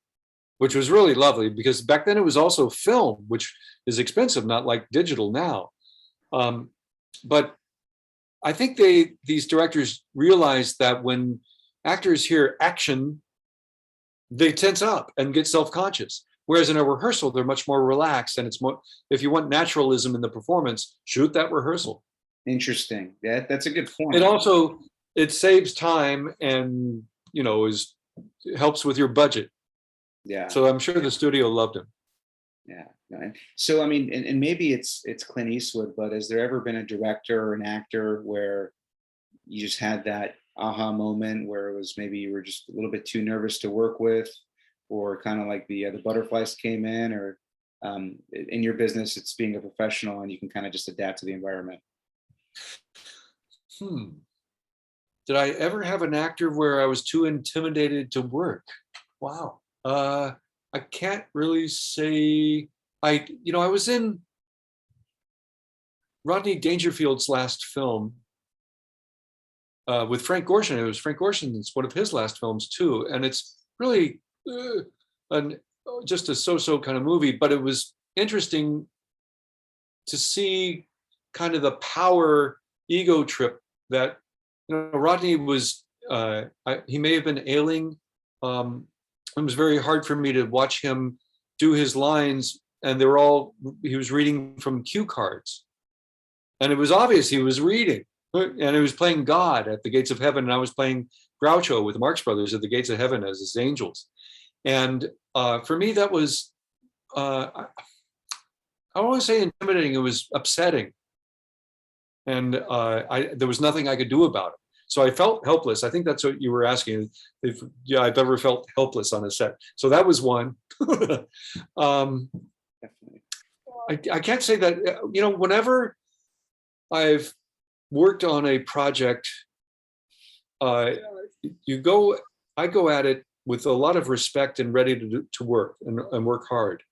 which was really lovely because back then it was also film, which is expensive, not like digital now. But I think these directors realize that when actors hear action, they tense up and get self-conscious. Whereas in a rehearsal, they're much more relaxed, and it's more. If you want naturalism in the performance, shoot that rehearsal. Interesting. That's a good point. It saves time and helps with your budget. Yeah. So I'm sure the studio loved him. Yeah. So I mean, and maybe it's Clint Eastwood, but has there ever been a director or an actor where you just had that aha moment where it was maybe you were just a little bit too nervous to work with, or kind of like the butterflies came in, or in your business, it's being a professional and you can kind of just adapt to the environment. Did I ever have an actor where I was too intimidated to work? Wow. I can't really say. I was in Rodney Dangerfield's last film with Frank Gorshin. It was Frank Gorshin's one of his last films too, and it's really just a so-so kind of movie. But it was interesting to see kind of the power ego trip that Rodney was. He may have been ailing. It was very hard for me to watch him do his lines, and he was reading from cue cards, and it was obvious he was reading, and he was playing God at the Gates of Heaven, and I was playing Groucho with the Marx Brothers at the Gates of Heaven as his angels. And for me, that was I don't want to say intimidating. It was upsetting, and there was nothing I could do about it. So I felt helpless. I think that's what you were asking. If I've ever felt helpless on a set. So that was one. I can't say that, whenever I've worked on a project, I go at it with a lot of respect and ready to work and work hard.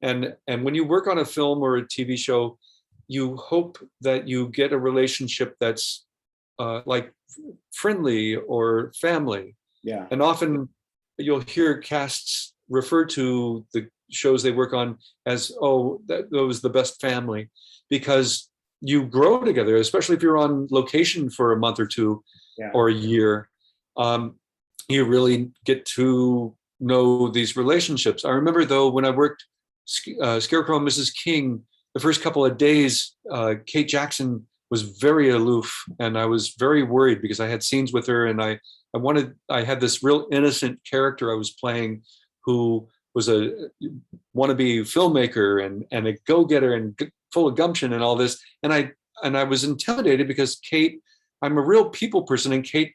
And when you work on a film or a TV show, you hope that you get a relationship that's like friendly or family. Yeah. And often you'll hear casts refer to the shows they work on as, oh, that was the best family, because you grow together, especially if you're on location for a month or two or a year. You really get to know these relationships. I remember though, when I worked Scarecrow and Mrs. King, the first couple of days, Kate Jackson was very aloof, and I was very worried because I had scenes with her, and I had this real innocent character I was playing, who was a wannabe filmmaker and a go-getter and full of gumption and all this, and I was intimidated because Kate, I'm a real people person, and Kate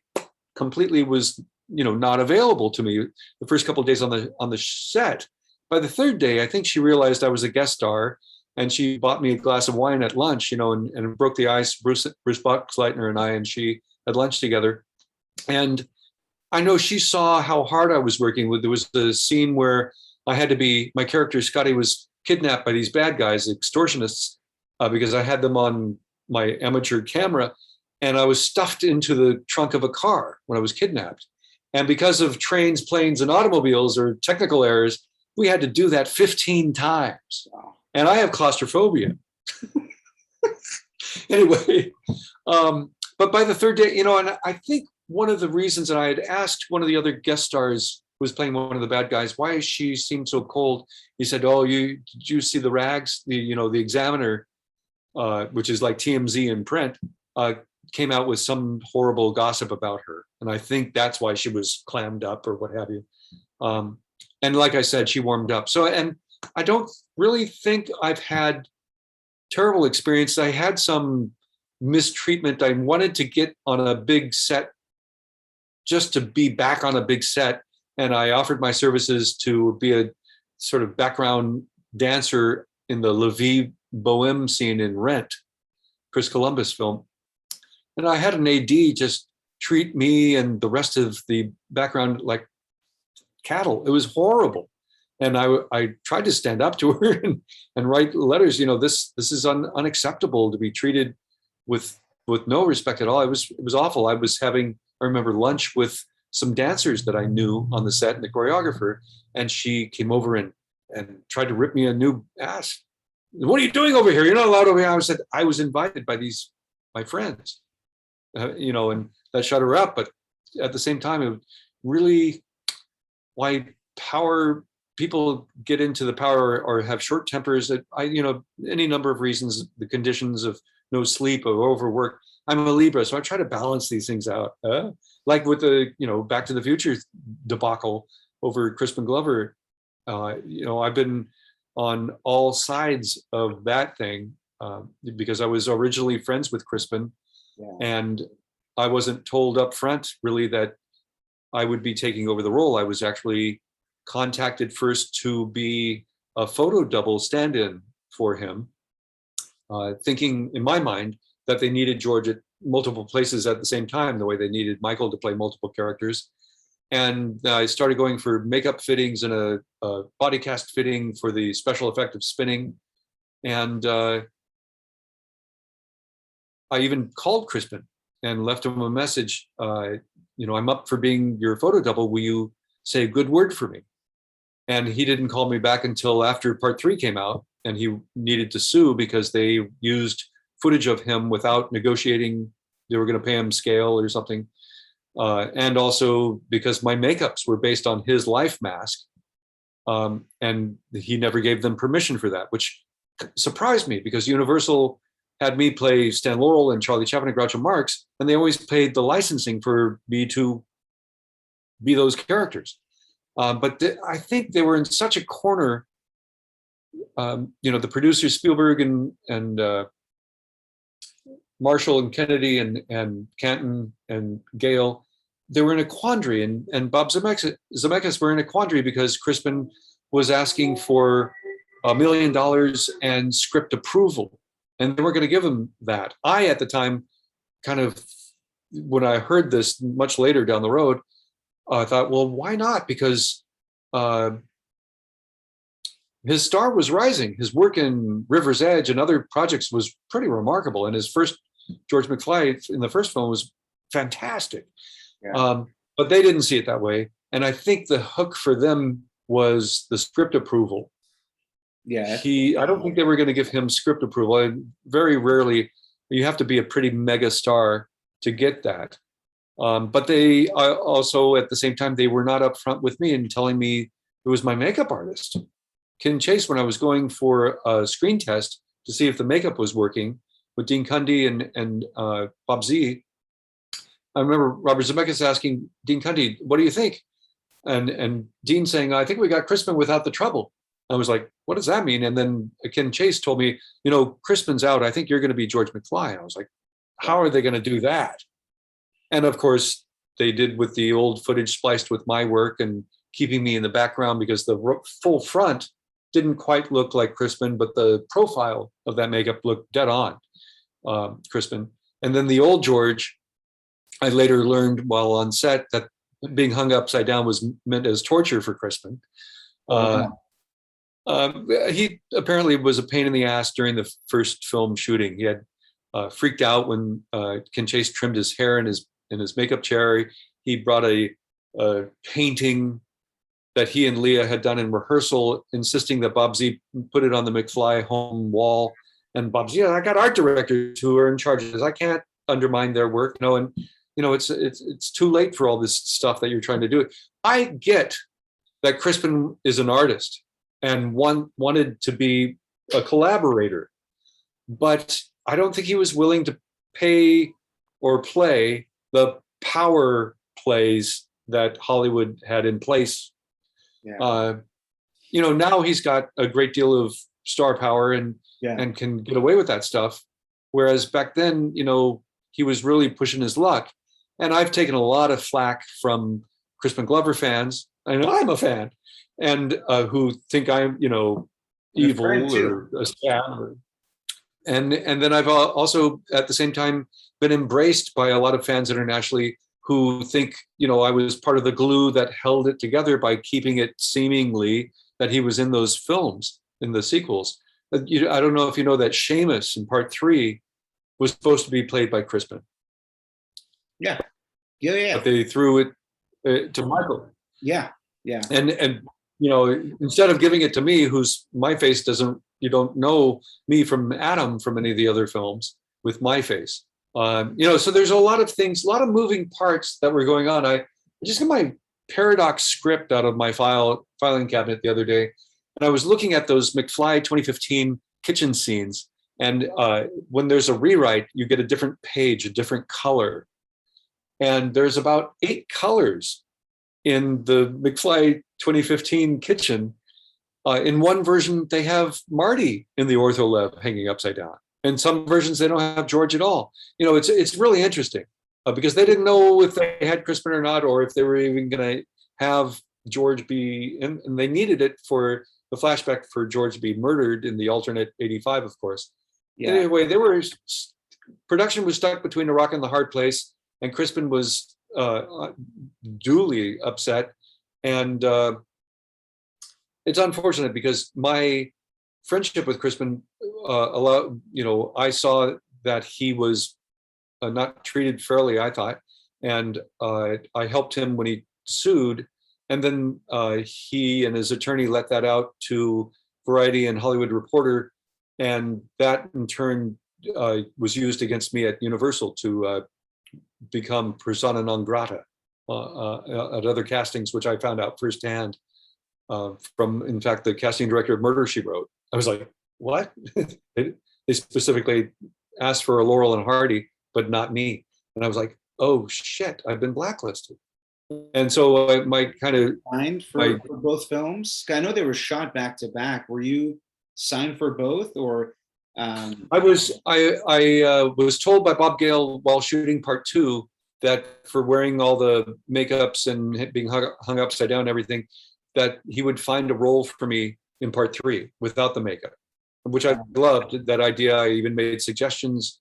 completely was not available to me the first couple of days on the set. By the third day, I think she realized I was a guest star, and she bought me a glass of wine at lunch, and broke the ice. Bruce Boxleitner and I, and she had lunch together. And I know she saw how hard I was working with. There was a scene where my character, Scotty, was kidnapped by these bad guys, extortionists, because I had them on my amateur camera, and I was stuffed into the trunk of a car when I was kidnapped. And because of trains, planes, and automobiles or technical errors, we had to do that 15 times. Wow. And I have claustrophobia. Anyway, but by the third day, and I think one of the reasons that I had asked one of the other guest stars who was playing one of the bad guys, why she seemed so cold, he said, "Oh, did you see the rags? The Examiner, which is like TMZ in print, came out with some horrible gossip about her. And I think that's why she was clammed up or what have you. And like I said, she warmed up. So, and I don't really think I've had terrible experience. I had some mistreatment. I wanted to get on a big set just to be back on a big set. And I offered my services to be a sort of background dancer in the La Vie Boheme scene in Rent, Chris Columbus film. And I had an AD just treat me and the rest of the background like cattle. It was horrible. And I tried to stand up to her and write letters. This is unacceptable to be treated with no respect at all. It was awful. I remember lunch with some dancers that I knew on the set and the choreographer, and she came over and tried to rip me a new ass. What are you doing over here? You're not allowed over here. I said I was invited by my friends, and that shut her up. But at the same time, it really why people get into the power or have short tempers. That any number of reasons, the conditions of no sleep or overwork. I'm a Libra, so I try to balance these things out. Like with the Back to the Future debacle over Crispin Glover. I've been on all sides of that thing because I was originally friends with Crispin, and I wasn't told up front really that I would be taking over the role. I was actually contacted first to be a photo double stand-in for him, thinking in my mind that they needed George at multiple places at the same time, the way they needed Michael to play multiple characters. And I started going for makeup fittings and a body cast fitting for the special effect of spinning. And I even called Crispin and left him a message. I'm up for being your photo double. Will you say a good word for me? And he didn't call me back until after part 3 came out, and he needed to sue because they used footage of him without negotiating. They were going to pay him scale or something. And also because my makeups were based on his life mask. And he never gave them permission for that, which surprised me because Universal had me play Stan Laurel and Charlie Chaplin and Groucho Marx, and they always paid the licensing for me to be those characters. But I think they were in such a corner. The producers Spielberg and Marshall and Kennedy and Canton and Gale, they were in a quandary, and Bob Zemeckis were in a quandary because Crispin was asking for $1 million and script approval, and they weren't going to give him that. I, at the time, kind of, when I heard this much later down the road, I thought, well, why not? Because his star was rising. His work in River's Edge and other projects was pretty remarkable. And his first George McFly in the first film was fantastic. Yeah. But they didn't see it that way. And I think the hook for them was the script approval. Yeah. I don't think they were going to give him script approval. And very rarely, you have to be a pretty mega star to get that. But they also, at the same time, they were not upfront with me and telling me it was my makeup artist. Ken Chase, when I was going for a screen test to see if the makeup was working with Dean Cundy and Bob Z, I remember Robert Zemeckis asking Dean Cundy, what do you think? And Dean saying, I think we got Crispin without the trouble. I was like, what does that mean? And then Ken Chase told me, Crispin's out. I think you're going to be George McFly. I was like, how are they going to do that? And of course, they did with the old footage spliced with my work and keeping me in the background because the full front didn't quite look like Crispin, but the profile of that makeup looked dead on Crispin. And then the old George, I later learned while on set that being hung upside down was meant as torture for Crispin. He apparently was a pain in the ass during the first film shooting. He had freaked out when Ken Chase trimmed his hair in his makeup chair. He brought a painting that he and Leah had done in rehearsal, insisting that Bob Z put it on the McFly home wall. And Bob Z, I got art directors who are in charge of this. I can't undermine their work, and it's too late for all this stuff that you're trying to do. I get that Crispin is an artist and wanted to be a collaborator, but I don't think he was willing to pay or play the power plays that Hollywood had in place. Yeah. Now he's got a great deal of star power and can get away with that stuff. Whereas back then, he was really pushing his luck. And I've taken a lot of flack from Crispin Glover fans, and I'm a fan, and who think I'm, evil or a scam. And then I've also at the same time been embraced by a lot of fans internationally who think, I was part of the glue that held it together by keeping it seemingly that he was in those films, in the sequels. I don't know if you know that Seamus in part 3 was supposed to be played by Crispin. Yeah. But they threw it to Michael. Yeah. And instead of giving it to me, who's my face you don't know me from Adam from any of the other films with my face. So there's a lot of things, a lot of moving parts that were going on. I just got my Paradox script out of my filing cabinet the other day, and I was looking at those McFly 2015 kitchen scenes. And when there's a rewrite, you get a different page, a different color. And there's about 8 colors in the McFly 2015 kitchen. In one version, they have Marty in the ortholev hanging upside down. In some versions, they don't have George at all. It's really interesting because they didn't know if they had Crispin or not, or if they were even going to have George be in, and they needed it for the flashback for George to be murdered in the alternate 85, of course. Yeah. Anyway, production was stuck between a rock and the hard place, and Crispin was duly upset. And it's unfortunate because my friendship with Crispin I saw that he was not treated fairly, I thought, and I helped him when he sued, and then he and his attorney let that out to Variety and Hollywood Reporter, and that in turn was used against me at Universal to become persona non grata at other castings, which I found out firsthand from, in fact, the casting director of Murder, She Wrote. I was like, what? They specifically asked for a Laurel and Hardy, but not me. And I was like, oh shit, I've been blacklisted. And so my kind of signed for both films. I know they were shot back to back. Were you signed for both, or? I was told by Bob Gale while shooting part 2 that for wearing all the makeups and being hung upside down and everything, that he would find a role for me in part 3 without the makeup, which I loved that idea. I even made suggestions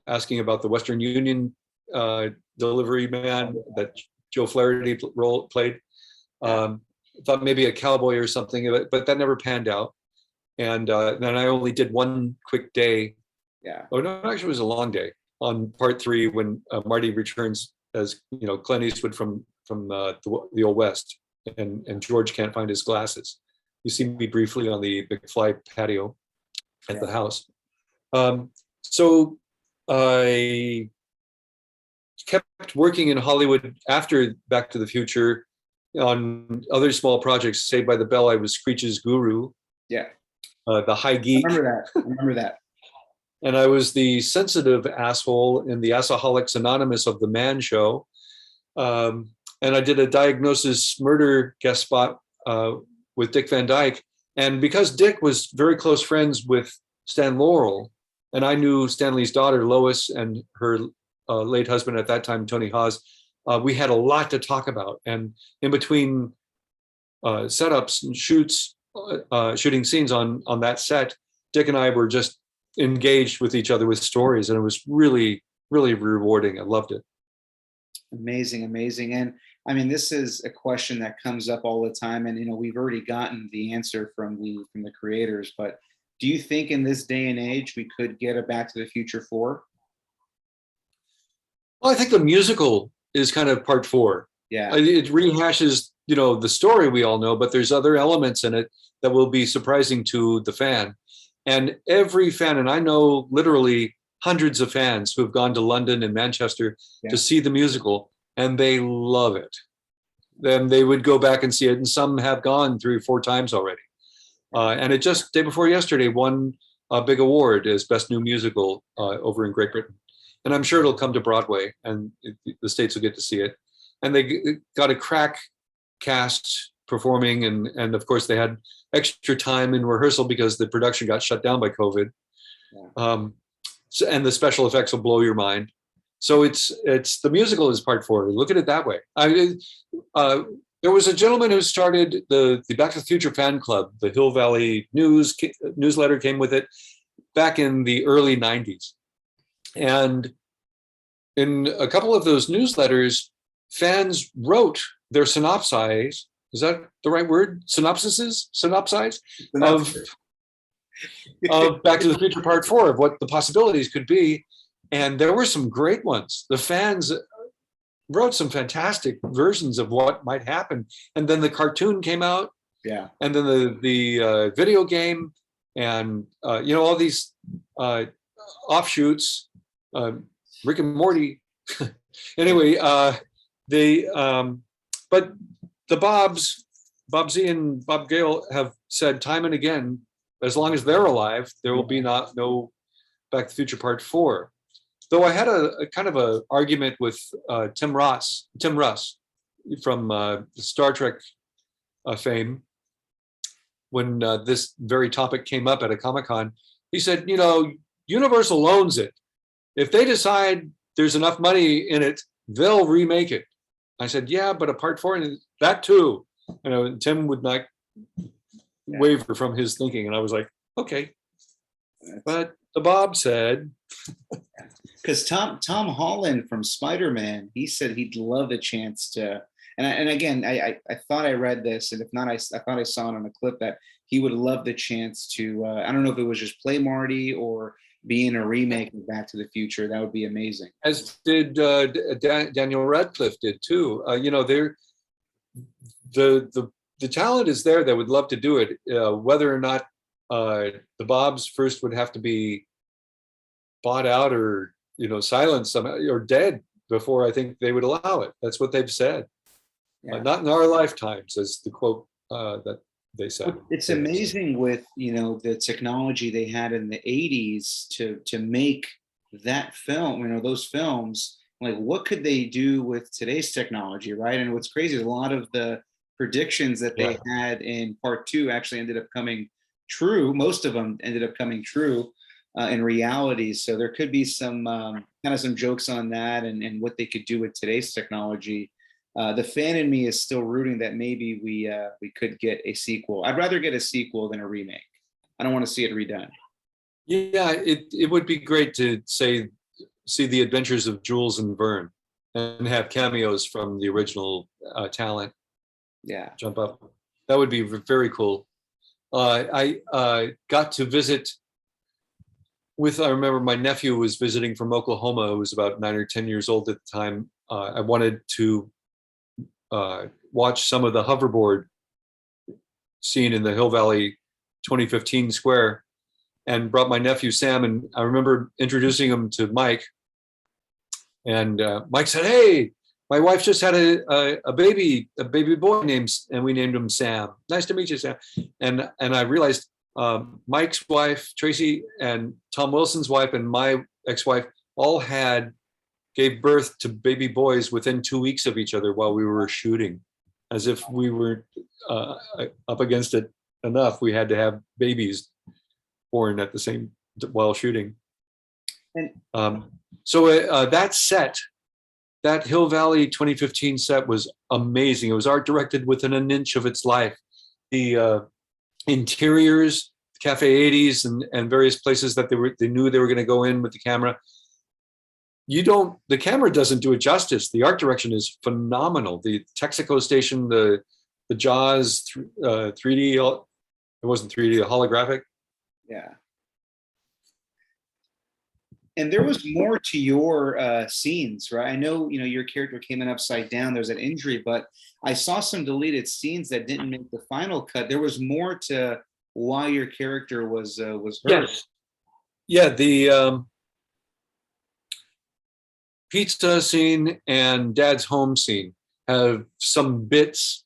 asking about the Western Union delivery man that Joe Flaherty played. Thought maybe a cowboy or something, but that never panned out. And then I only did one quick day. Yeah. Oh no, actually it was a long day on part 3 when Marty returns as Clint Eastwood from the Old West, and George can't find his glasses. You see me briefly on the McFly patio at the house. So I kept working in Hollywood after Back to the Future on other small projects. Saved by the Bell, I was Screech's guru. Yeah. The high geek. I remember that. And I was the sensitive asshole in the Assaholics Anonymous of the Man Show. And I did a Diagnosis Murder guest spot with Dick Van Dyke. And because Dick was very close friends with Stan Laurel, and I knew Stanley's daughter, Lois, and her late husband at that time, Tony Hawes, we had a lot to talk about. And in between setups and shoots, shooting scenes on that set, Dick and I were just engaged with each other with stories, and it was really, really rewarding. I loved it. Amazing. And I mean, this is a question that comes up all the time, and we've already gotten the answer from the creators, but do you think in this day and age we could get a Back to the Future 4? Well, I think the musical is kind of part 4. Yeah. It rehashes, the story we all know, but there's other elements in it that will be surprising to the fan. And every fan, and I know literally hundreds of fans who have gone to London and Manchester to see the musical, and they love it. Then they would go back and see it, and some have gone 3 or 4 times already. And it just day before yesterday won a big award as Best New Musical over in Great Britain. And I'm sure it'll come to Broadway, and the States will get to see it. And they got a crack cast performing, and of course they had extra time in rehearsal because the production got shut down by COVID. Yeah. And the special effects will blow your mind. So it's the musical is part 4. Look at it that way. There was a gentleman who started the Back to the Future fan club. The Hill Valley newsletter came with it back in the early 90s. And in a couple of those newsletters, fans wrote their synopses. Is that the right word? Synopsises of Back to the Future Part 4, of what the possibilities could be. And there were some great ones. The fans wrote some fantastic versions of what might happen. And then the cartoon came out. Yeah. And then the video game, and all these offshoots, Rick and Morty. Anyway, but the Bob Z and Bob Gale have said time and again, as long as they're alive, there will be no Back to the Future Part 4. Though I had a kind of a argument with Tim Russ from Star Trek fame, when this very topic came up at a Comic-Con. He said, Universal owns it. If they decide there's enough money in it, they'll remake it. I said, yeah, but a Part 4, and that too. Tim would not waver from his thinking, and I was like, okay. But the Bob said, because Tom Holland from Spider-Man, he said he'd love a chance to, and again, I thought I read this, and if not, I thought I saw it on a clip that he would love the chance to, I don't know if it was just play Marty or be in a remake of Back to the Future. That would be amazing. As did Daniel Radcliffe did too. The talent is there that would love to do it. Whether or not the Bobs first would have to be bought out or silenced somehow, or dead before I think they would allow it. That's what they've said. Yeah. Not in our lifetimes, as the quote that they said. It's amazing with the technology they had in the 80s to make that film, those films. Like, what could they do with today's technology, right? And what's crazy is a lot of the predictions that they had in Part 2 actually ended up coming true. Most of them ended up coming true in reality. So there could be some some jokes on that and what they could do with today's technology. The fan in me is still rooting that maybe we could get a sequel. I'd rather get a sequel than a remake. I don't want to see it redone. Yeah, it would be great to see the adventures of Jules and Vern and have cameos from the original talent. Yeah, jump up. That would be very cool. I got to visit I remember my nephew was visiting from Oklahoma, who was about 9 or 10 years old at the time. I wanted to watch some of the hoverboard scene in the Hill Valley 2015 square, and brought my nephew Sam, and I remember introducing him to Mike, and Mike said, "Hey, my wife just had a baby boy and we named him Sam. Nice to meet you, Sam." And I realized Mike's wife, Tracy, and Tom Wilson's wife, and my ex-wife all gave birth to baby boys within 2 weeks of each other while we were shooting, as if we were up against it enough. We had to have babies born at the same while shooting. And so that set, that Hill Valley 2015 set, was amazing. It was art directed within an inch of its life. The interiors, Cafe 80s, and various places that they knew they were going to go in with the camera. The camera doesn't do it justice. The art direction is phenomenal. The Texaco station, the Jaws 3D, it wasn't 3D, the holographic. Yeah. And there was more to your scenes, right? I know, your character came in upside down. There's an injury, but I saw some deleted scenes that didn't make the final cut. There was more to why your character was hurt. Yes. Yeah, the pizza scene and Dad's home scene have some bits,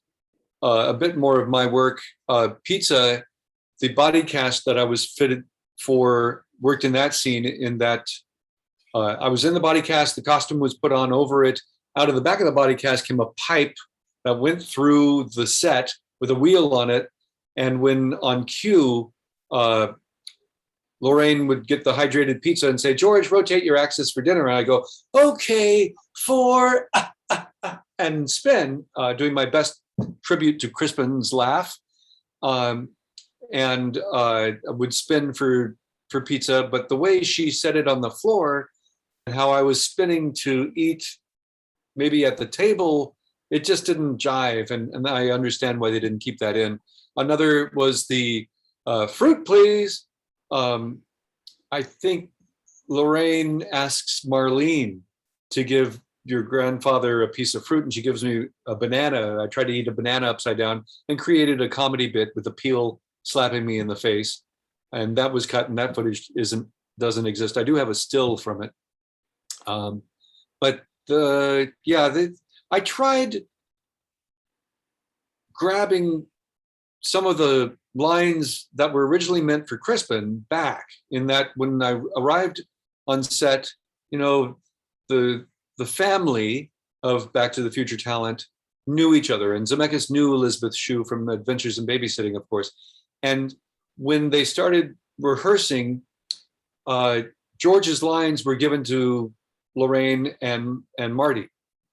a bit more of my work. Pizza, the body cast that I was fitted for worked in that scene, in that I was in the body cast, the costume was put on over it. Out of the back of the body cast came a pipe that went through the set with a wheel on it. And when on cue, Lorraine would get the hydrated pizza and say, George, rotate your axis for dinner. And I go, okay, four, and spin, doing my best tribute to Crispin's laugh. And I would spin for pizza. But the way she set it on the floor and how I was spinning to eat maybe at the table, it just didn't jive. And I understand why they didn't keep that in. Another was the fruit, please. I think Lorraine asks Marlene to give your grandfather a piece of fruit, and she gives me a banana. I tried to eat a banana upside down and created a comedy bit with the peel slapping me in the face. And that was cut, and that footage doesn't exist. I do have a still from it. But I tried grabbing some of the lines that were originally meant for Crispin back, in that when I arrived on set, the family of Back to the Future talent knew each other, and Zemeckis knew Elizabeth Shue from Adventures in Babysitting, of course. And when they started rehearsing, George's lines were given to Lorraine and Marty.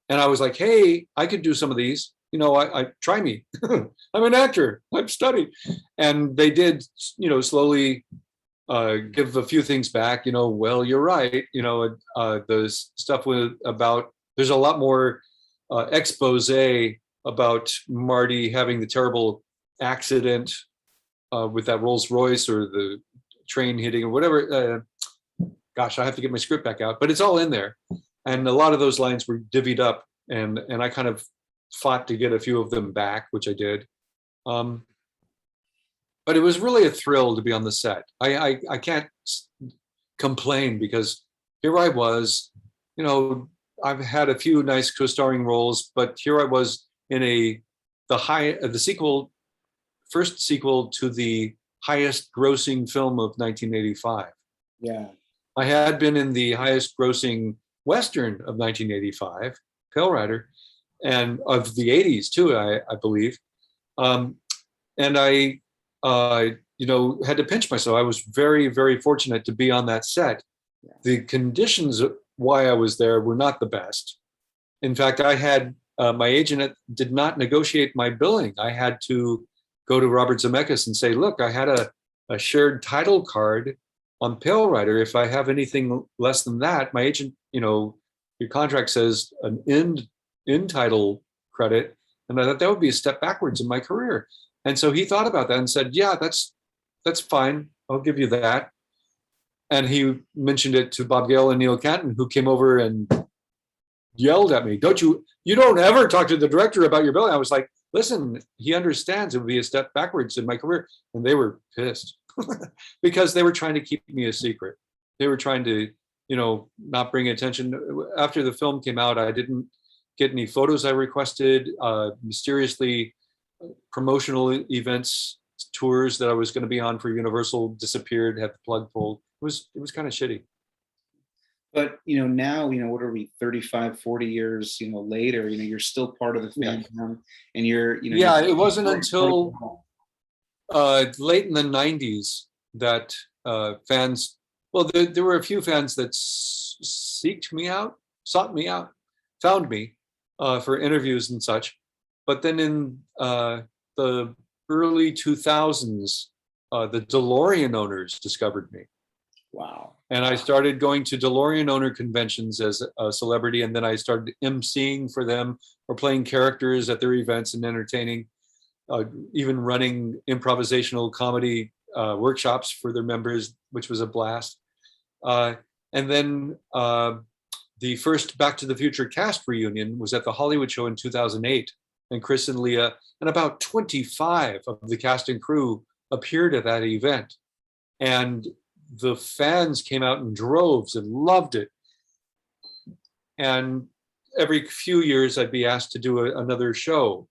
And I was like, hey, I could do some of these. I try me. I'm an actor. I've studied. And they did, slowly give a few things back. Well, you're right. The stuff there's a lot more expose about Marty having the terrible accident with that Rolls Royce, or the train hitting, or whatever. Gosh, I have to get my script back out, but it's all in there. And a lot of those lines were divvied up, and I kind of fought to get a few of them back, which I did. But it was really a thrill to be on the set. I can't complain, because here I was, I've had a few nice co-starring roles, but here I was in the first sequel to the highest grossing film of 1985. Yeah. I had been in the highest grossing Western of 1985, Pale Rider, and of the 80s too, I believe. And I, had to pinch myself. I was very, very fortunate to be on that set. Yeah. The conditions why I was there were not the best. In fact, I had, my agent did not negotiate my billing. I had to go to Robert Zemeckis and say, look, I had a shared title card on Pale Rider. If I have anything less than that, my agent, your contract says an end title credit. And I thought that would be a step backwards in my career. And so he thought about that and said, yeah, that's fine. I'll give you that. And he mentioned it to Bob Gale and Neil Canton, who came over and yelled at me, you don't ever talk to the director about your billing. I was like, listen, he understands it would be a step backwards in my career. And they were pissed because they were trying to keep me a secret. They were trying to, not bring attention. After the film came out, I didn't get any photos I requested. Mysteriously, promotional events, tours that I was going to be on for Universal disappeared, had the plug pulled. It was kind of shitty. But now, what are we, 35, 40 years, later, you're still part of the fandom, and you're, it wasn't until late in the 90s that fans, well, there were a few fans that sought me out, found me for interviews and such. But then in the early 2000s, the DeLorean owners discovered me. Wow. And I started going to DeLorean owner conventions as a celebrity, and then I started emceeing for them or playing characters at their events and entertaining, even running improvisational comedy workshops for their members, which was a blast. And then the first Back to the Future cast reunion was at the Hollywood Show in 2008, and Chris and Leah and about 25 of the cast and crew appeared at that event. And the fans came out in droves and loved it. And every few years I'd be asked to do another show,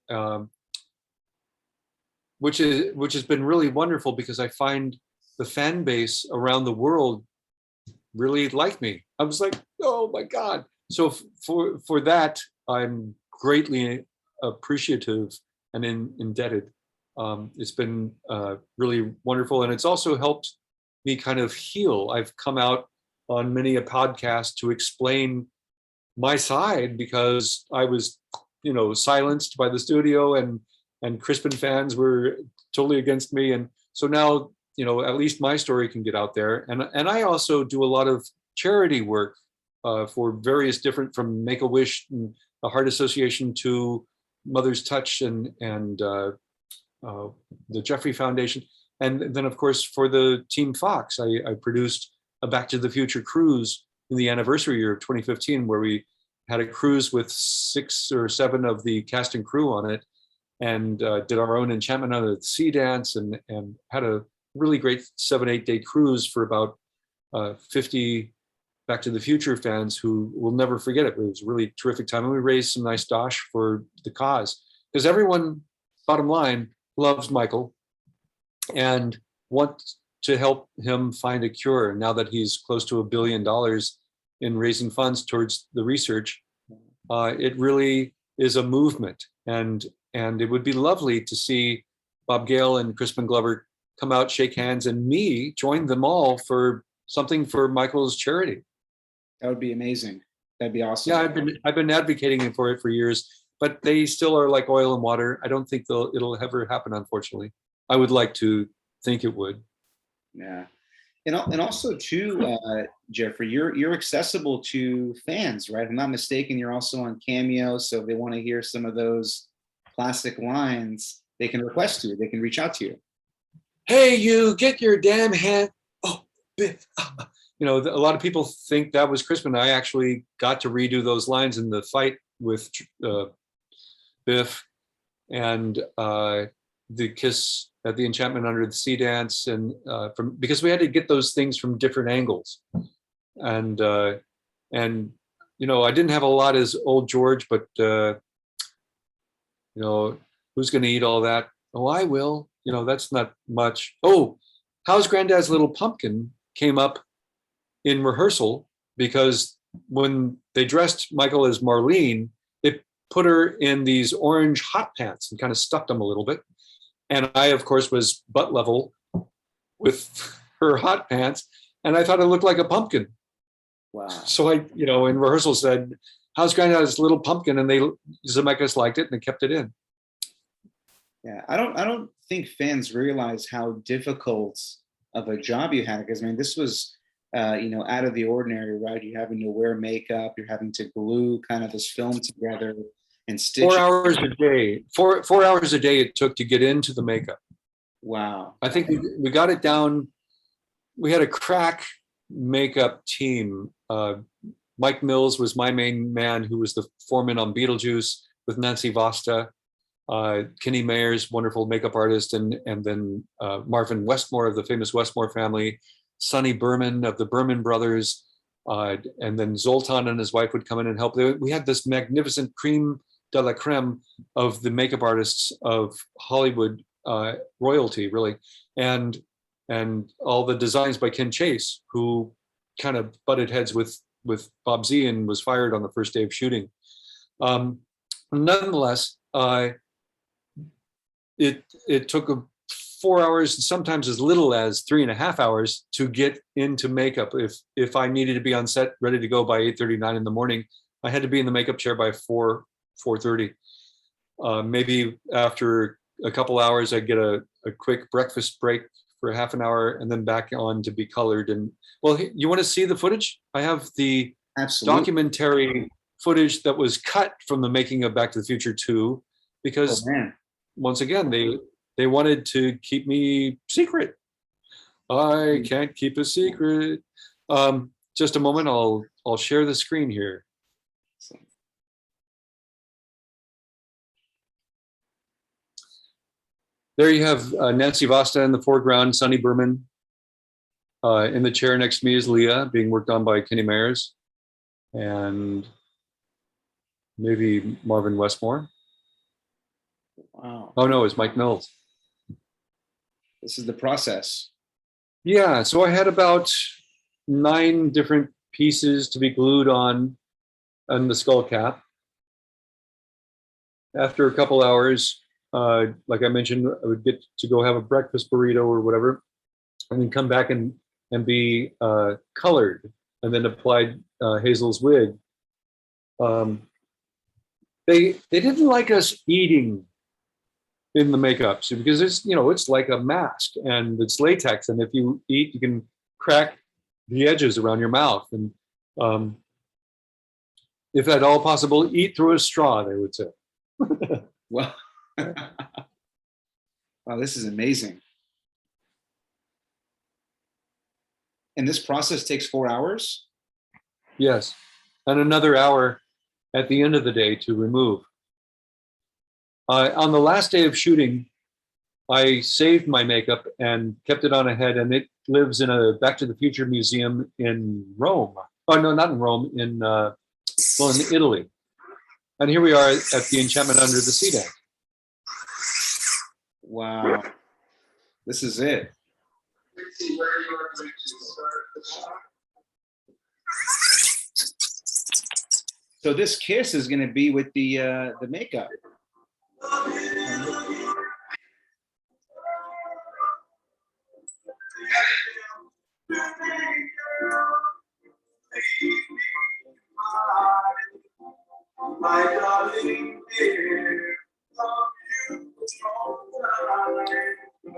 which has been really wonderful, because I find the fan base around the world really like me. I was like, oh my God. So for that, I'm greatly appreciative and indebted. It's been really wonderful, and it's also helped me kind of heal. I've come out on many a podcast to explain my side because I was, silenced by the studio, and Crispin fans were totally against me, and so now, at least my story can get out there, and I also do a lot of charity work for various different, from Make-A-Wish and the Heart Association to Mother's Touch and the Jeffrey Foundation. And then, of course, for the Team Fox, I produced a Back to the Future cruise in the anniversary year of 2015, where we had a cruise with 6 or 7 of the cast and crew on it, and did our own Enchantment Under the Sea dance, and had a really great 7-8 day cruise for about 50 Back to the Future fans who will never forget it. It was a really terrific time, and we raised some nice dosh for the cause, because everyone, bottom line, loves Michael and wants to help him find a cure. Now that he's close to $1 billion in raising funds towards the research, it really is a movement. And it would be lovely to see Bob Gale and Crispin Glover come out, shake hands, and me join them all for something for Michael's charity. That would be amazing. That'd be awesome. Yeah, I've been advocating for it for years, but they still are like oil and water. I don't think it'll ever happen, unfortunately. I would like to think it would. Yeah, and also too, Jeffrey, you're accessible to fans, right? If I'm not mistaken, you're also on Cameo, so if they want to hear some of those classic lines, they can request you. They can reach out to you. Hey, you, get your damn hand. Oh, Biff. A lot of people think that was Crispin. I actually got to redo those lines in the fight with Biff, and the kiss at the Enchantment Under the Sea dance, and because we had to get those things from different angles, and I didn't have a lot as old George, but who's going to eat all that? Oh, I will. That's not much. Oh, how's Granddad's Little Pumpkin came up in rehearsal, because when they dressed Michael as Marlene, they put her in these orange hot pants and kind of stuffed them a little bit. And I, of course, was butt level with her hot pants, and I thought it looked like a pumpkin. Wow. So I, in rehearsal said, how's Granddad's Little Pumpkin? And Zemeckis liked it and they kept it in. Yeah, I don't think fans realize how difficult of a job you had, because this was out of the ordinary, right? You're having to wear makeup, you're having to glue kind of this film together and stitch 4 hours a day. 4 hours a day it took to get into the makeup. Wow. I think we got it down. We had a crack makeup team. Mike Mills was my main man, who was the foreman on Beetlejuice, with Nancy Vasta, Kenny Mayers, wonderful makeup artist, and then Marvin Westmore of the famous Westmore family, Sonny Berman of the Berman Brothers, and then Zoltan and his wife would come in and help. We had this magnificent creme de la creme of the makeup artists of Hollywood royalty, really, and all the designs by Ken Chase, who kind of butted heads with Bob Z and was fired on the first day of shooting. Nonetheless, it took 4 hours, sometimes as little as 3.5 hours, to get into makeup. If I needed to be on set ready to go by 8:39 in the morning, I had to be in the makeup chair by 4:30. Maybe after a couple hours, I'd get a quick breakfast break for half an hour, and then back on to be colored. And well, you want to see the footage? I have the documentary footage that was cut from the making of Back to the Future 2, because once again, they wanted to keep me secret. I can't keep a secret. Just a moment, I'll share the screen here. There you have Nancy Vasta in the foreground, Sonny Berman. In the chair next to me is Leah, being worked on by Kenny Mayers, and maybe Marvin Westmore. Wow. Oh no, it's Mike Mills. This is the process. Yeah, so I had about 9 different pieces to be glued on the skull cap. After a couple hours, like I mentioned, I would get to go have a breakfast burrito or whatever, and then come back and be colored, and then applied Hazel's wig. They didn't like us eating in the makeups because it's like a mask and it's latex, and if you eat, you can crack the edges around your mouth, and if at all possible, eat through a straw, they would say. Well, wow, this is amazing. And this process takes 4 hours? Yes, and another hour at the end of the day to remove. On the last day of shooting, I saved my makeup and kept it on a head, and it lives in a Back to the Future museum in Rome. Oh, no, not in Rome, in Italy. And here we are at the Enchantment Under the Sea deck. Wow. This is it. So this kiss is going to be with the makeup.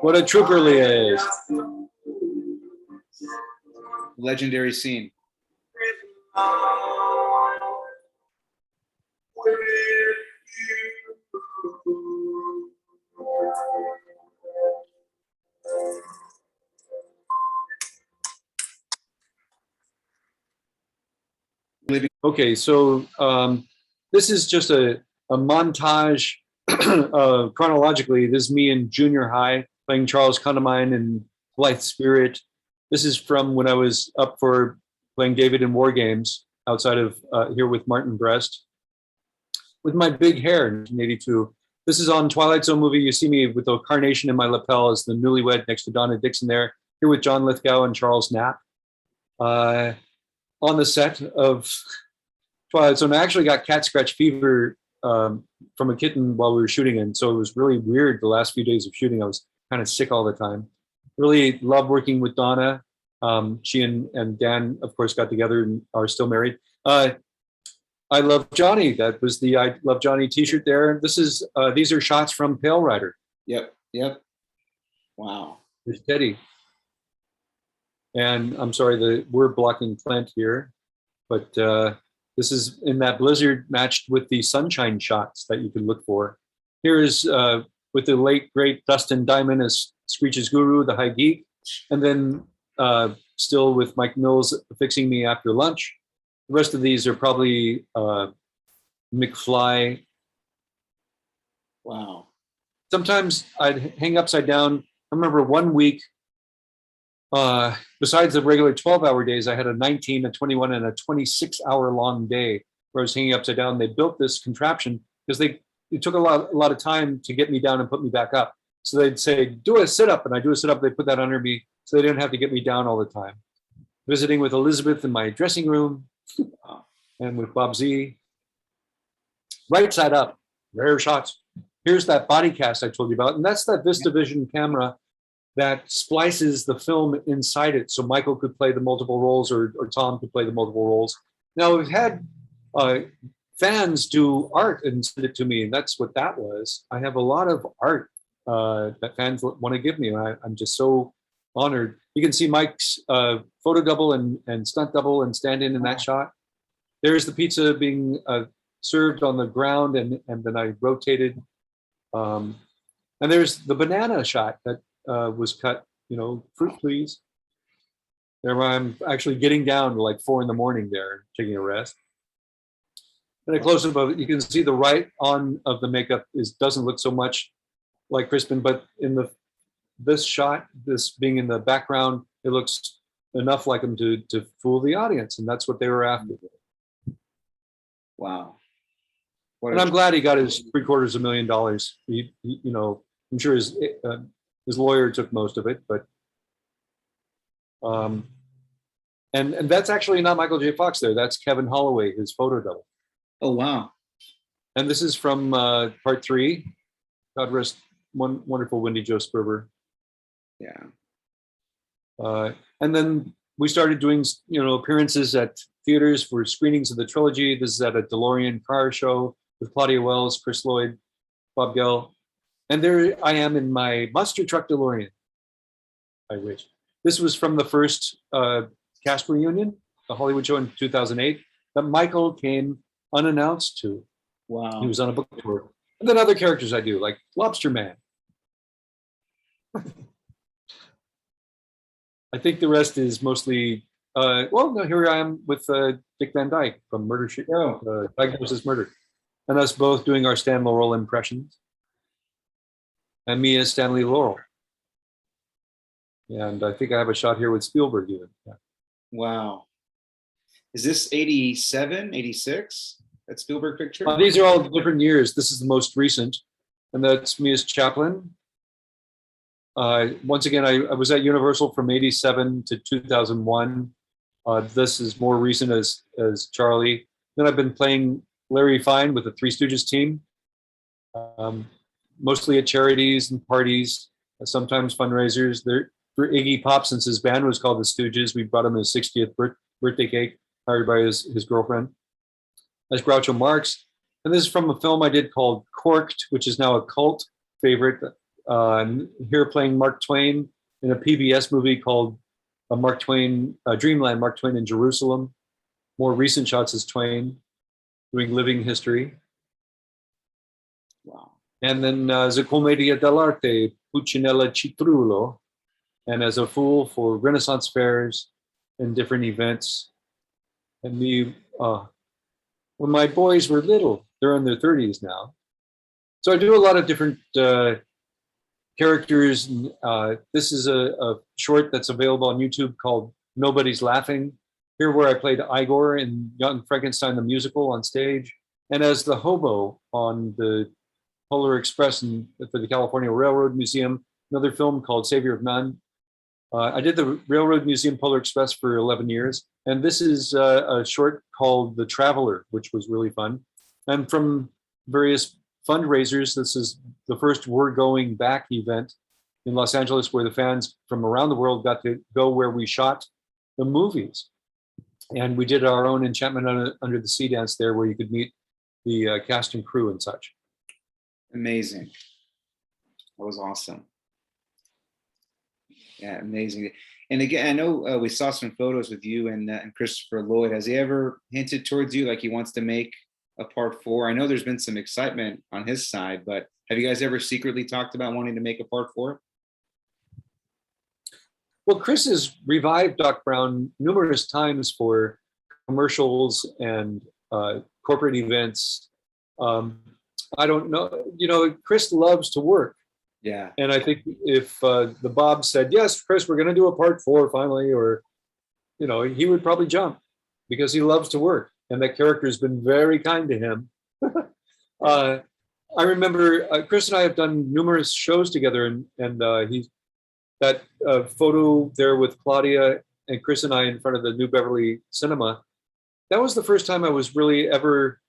What a trooper Lee is. Legendary scene. Okay, so this is just a montage chronologically. This is me in junior high playing Charles Condamine in Blythe Spirit. This is from when I was up for playing David in War Games outside of here with Martin Brest with my big hair in 1982. This is on Twilight Zone movie. You see me with a carnation in my lapel as the newlywed next to Donna Dixon there. Here with John Lithgow and Charles Knapp. On the set of Twilight Zone, I actually got cat scratch fever from a kitten while we were shooting, and so it was really weird the last few days of shooting. I was kind of sick all the time. Really love working with Donna. She and Dan, of course, got together and are still married. I Love Johnny. That was the I Love Johnny t-shirt there. These are shots from Pale Rider. Yep. Wow. There's Teddy. And I'm sorry, we're blocking Clint here, but this is in that blizzard matched with the sunshine shots that you can look for. Here is with the late, great Dustin Diamond as Screech's Guru, the High Geek, and then still with Mike Mills fixing me after lunch. The rest of these are probably McFly. Wow. Sometimes I'd hang upside down. I remember one week, besides the regular 12-hour days, I had a 19, a 21, and a 26-hour long day where I was hanging upside down. They built this contraption because it took a lot of time to get me down and put me back up. So they'd say, do a sit-up, and I do a sit-up. They put that under me so they didn't have to get me down all the time. Visiting with Elizabeth in my dressing room and with Bob Z. Right side up, rare shots. Here's that body cast I told you about, and that's that VistaVision camera that splices the film inside it so Michael could play the multiple roles or Tom could play the multiple roles. Now, we've had fans do art and send it to me, and that's what that was. I have a lot of art that fans want to give me, and I'm just so honored. You can see Mike's photo double and stunt double and stand-in that shot. There's the pizza being served on the ground, and then I rotated. And there's the banana shot that was cut, fruit please. There I'm actually getting down to like 4 a.m. there, taking a rest. And a close-up of it, you can see the right on of the makeup doesn't look so much like Crispin, but in this shot, this being in the background, it looks enough like him to fool the audience, and that's what they were after. Wow. And I'm glad he got his $750,000. I'm sure his lawyer took most of it, but and that's actually not Michael J. Fox there. That's Kevin Holloway, his photo double. Oh, wow. And this is from part 3. God rest one wonderful Wendy Jo Sperber. Yeah. And then we started doing, appearances at theaters for screenings of the trilogy. This is at a DeLorean car show with Claudia Wells, Chris Lloyd, Bob Gell. And there I am in my monster truck DeLorean. I wish. This was from the first cast reunion, the Hollywood show in 2008, that Michael came unannounced to. Wow. He was on a book tour. And then other characters I do, like Lobster Man. I think the rest is mostly, here I am with Dick Van Dyke from Murder She Diagnosis Murder. And us both doing our Stan Laurel impressions. And me as Stanley Laurel. And I think I have a shot here with Spielberg even. Yeah. Wow. Is this 87, 86? That Spielberg picture? These are all different years. This is the most recent. And that's me as Chaplin. Once again, I was at Universal from 87 to 2001. This is more recent as Charlie. Then I've been playing Larry Fine with the Three Stooges team, mostly at charities and parties, sometimes fundraisers. For Iggy Pop, since his band was called the Stooges, we brought him his 60th birthday cake, hired by his girlfriend, as Groucho Marx. And this is from a film I did called Corked, which is now a cult favorite. Here playing Mark Twain in a PBS movie called Mark Twain, Dreamland, Mark Twain in Jerusalem. More recent shots as Twain, doing Living History. Wow. And then as a Commedia dell'arte, Puccinella Citrullo, and as a fool for Renaissance fairs and different events. And when my boys were little, they're in their 30s now. So I do a lot of different characters. This is a short that's available on YouTube called Nobody's Laughing. Here where I played Igor in Young Frankenstein the musical on stage, and as the hobo on the Polar Express for the California Railroad Museum, another film called Savior of None. I did the Railroad Museum Polar Express for 11 years, and this is a short called The Traveler, which was really fun. And from various fundraisers, this is the first We're Going Back event in Los Angeles, where the fans from around the world got to go where we shot the movies. And we did our own Enchantment Under the Sea dance there, where you could meet the cast and crew and such. Amazing. That was awesome. Yeah, amazing. And again, I know we saw some photos with you and Christopher Lloyd. Has he ever hinted towards you like he wants to make a part 4? I know there's been some excitement on his side, but have you guys ever secretly talked about wanting to make a part 4? Well, Chris has revived Doc Brown numerous times for commercials and corporate events. I don't know, Chris loves to work. Yeah. And I think if the Bob said, yes, Chris, we're going to do a part 4 finally, or, he would probably jump because he loves to work. And that character has been very kind to him. I remember Chris and I have done numerous shows together, and he's that photo there with Claudia and Chris and I in front of the New Beverly Cinema. That was the first time I was really ever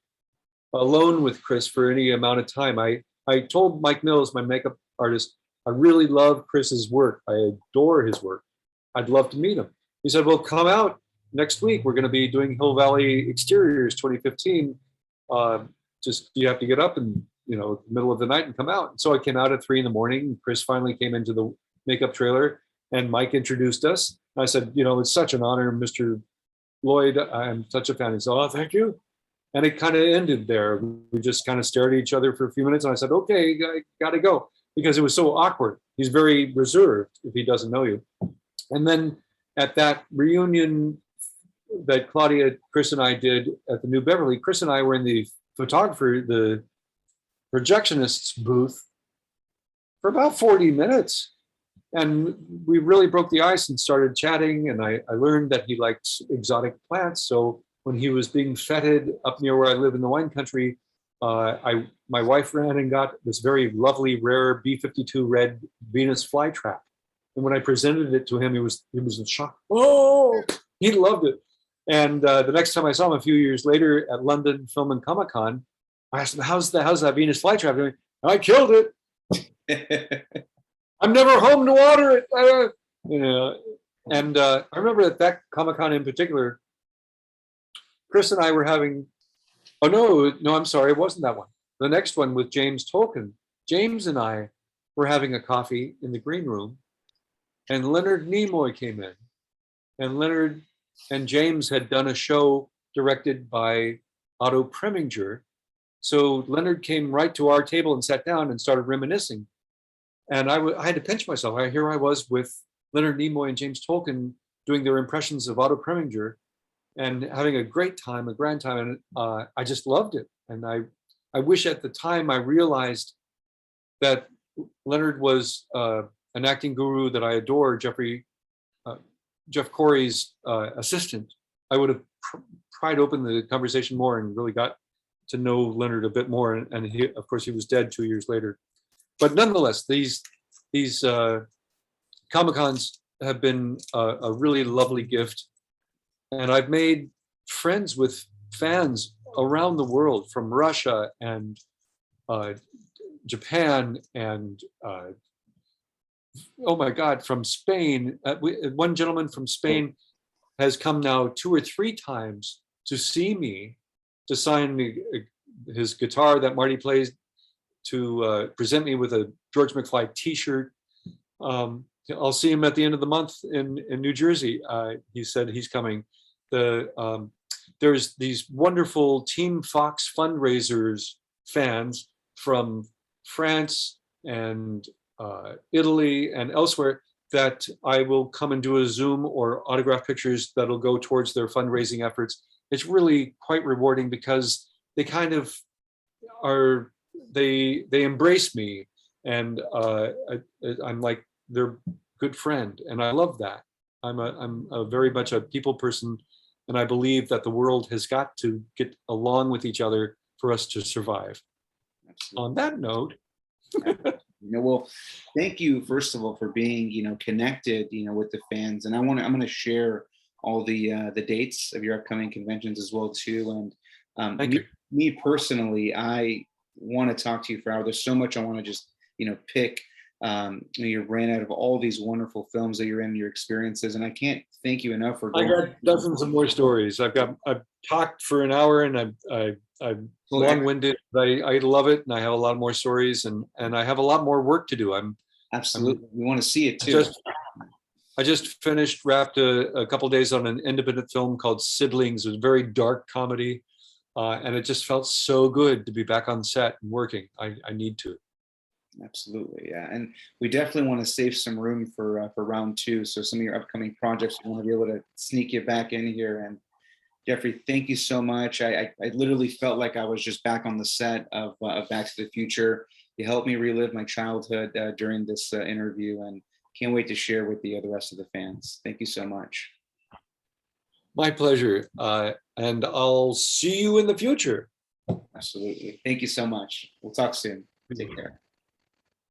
alone with Chris for any amount of time. I told Mike Mills, my makeup artist, I really love Chris's work. I adore his work. I'd love to meet him. He said, well, come out next week. We're going to be doing Hill Valley Exteriors 2015. Just you have to get up in the middle of the night and come out. And so I came out at 3 a.m. Chris finally came into the makeup trailer and Mike introduced us. I said, it's such an honor, Mr. Lloyd. I'm such a fan. He said, oh, thank you. And it kind of ended there. We just kind of stared at each other for a few minutes. And I said, okay, I got to go, because it was so awkward. He's very reserved if he doesn't know you. And then at that reunion that Claudia, Chris, and I did at the New Beverly, Chris and I were in the projectionist's booth for about 40 minutes. And we really broke the ice and started chatting. And I learned that he liked exotic plants. So when he was being feted up near where I live in the wine country, my wife ran and got this very lovely, rare B-52 red Venus flytrap. And when I presented it to him, he was in shock. Oh, he loved it. And the next time I saw him a few years later at London Film and Comic Con, I asked him, how's that Venus flytrap doing? And I killed it. I'm never home to water it. You know, and I remember at that Comic-Con in particular, Chris and I were having, oh no, I'm sorry, it wasn't that one. The next one with James Tolkien. James and I were having a coffee in the green room, and Leonard Nimoy came in. And Leonard and James had done a show directed by Otto Preminger. So Leonard came right to our table and sat down and started reminiscing. And I had to pinch myself. Here I was with Leonard Nimoy and James Tolkien doing their impressions of Otto Preminger and having a great time, a grand time. And I just loved it. And I wish at the time I realized that Leonard was an acting guru that I adore, Jeff Corey's assistant. I would have pried open the conversation more and really got to know Leonard a bit more. And he, of course, he was dead 2 years later. But nonetheless, these Comic-Cons have been a really lovely gift. And I've made friends with fans around the world, from Russia and Japan and oh my God, from Spain. One gentleman from Spain has come now 2 or 3 times to see me, to sign me his guitar that Marty plays, to present me with a George McFly T-shirt. I'll see him at the end of the month in New Jersey. He said he's coming. There's these wonderful Team Fox fundraisers fans from France and Italy and elsewhere that I will come and do a Zoom or autograph pictures that'll go towards their fundraising efforts. It's really quite rewarding because they kind of are, they embrace me, and I'm like their good friend, and I love that. I'm a very much a people person, and I believe that the world has got to get along with each other for us to survive. Absolutely. On that note, well, thank you first of all for being, connected, with the fans, and I'm going to share all the dates of your upcoming conventions as well too. And thank you. Me personally, I want to talk to you for hours. There's so much I want to just, pick. You ran out of all these wonderful films that you're in, your experiences, and I can't thank you enough for. I got dozens of more stories. I've talked for an hour, and I'm long-winded. I love it, and I have a lot more stories, and I have a lot more work to do. Absolutely. We want to see it too. I just wrapped a couple days on an independent film called Siblings. It was a very dark comedy, and it just felt so good to be back on set and working. I need to. Absolutely, yeah, and we definitely want to save some room for round 2. So some of your upcoming projects, we want to be able to sneak you back in here. And Jeffrey, thank you so much. I literally felt like I was just back on the set of Back to the Future. You helped me relive my childhood during this interview, and can't wait to share with the rest of the fans. Thank you so much. My pleasure, and I'll see you in the future. Absolutely. Thank you so much. We'll talk soon. Take care.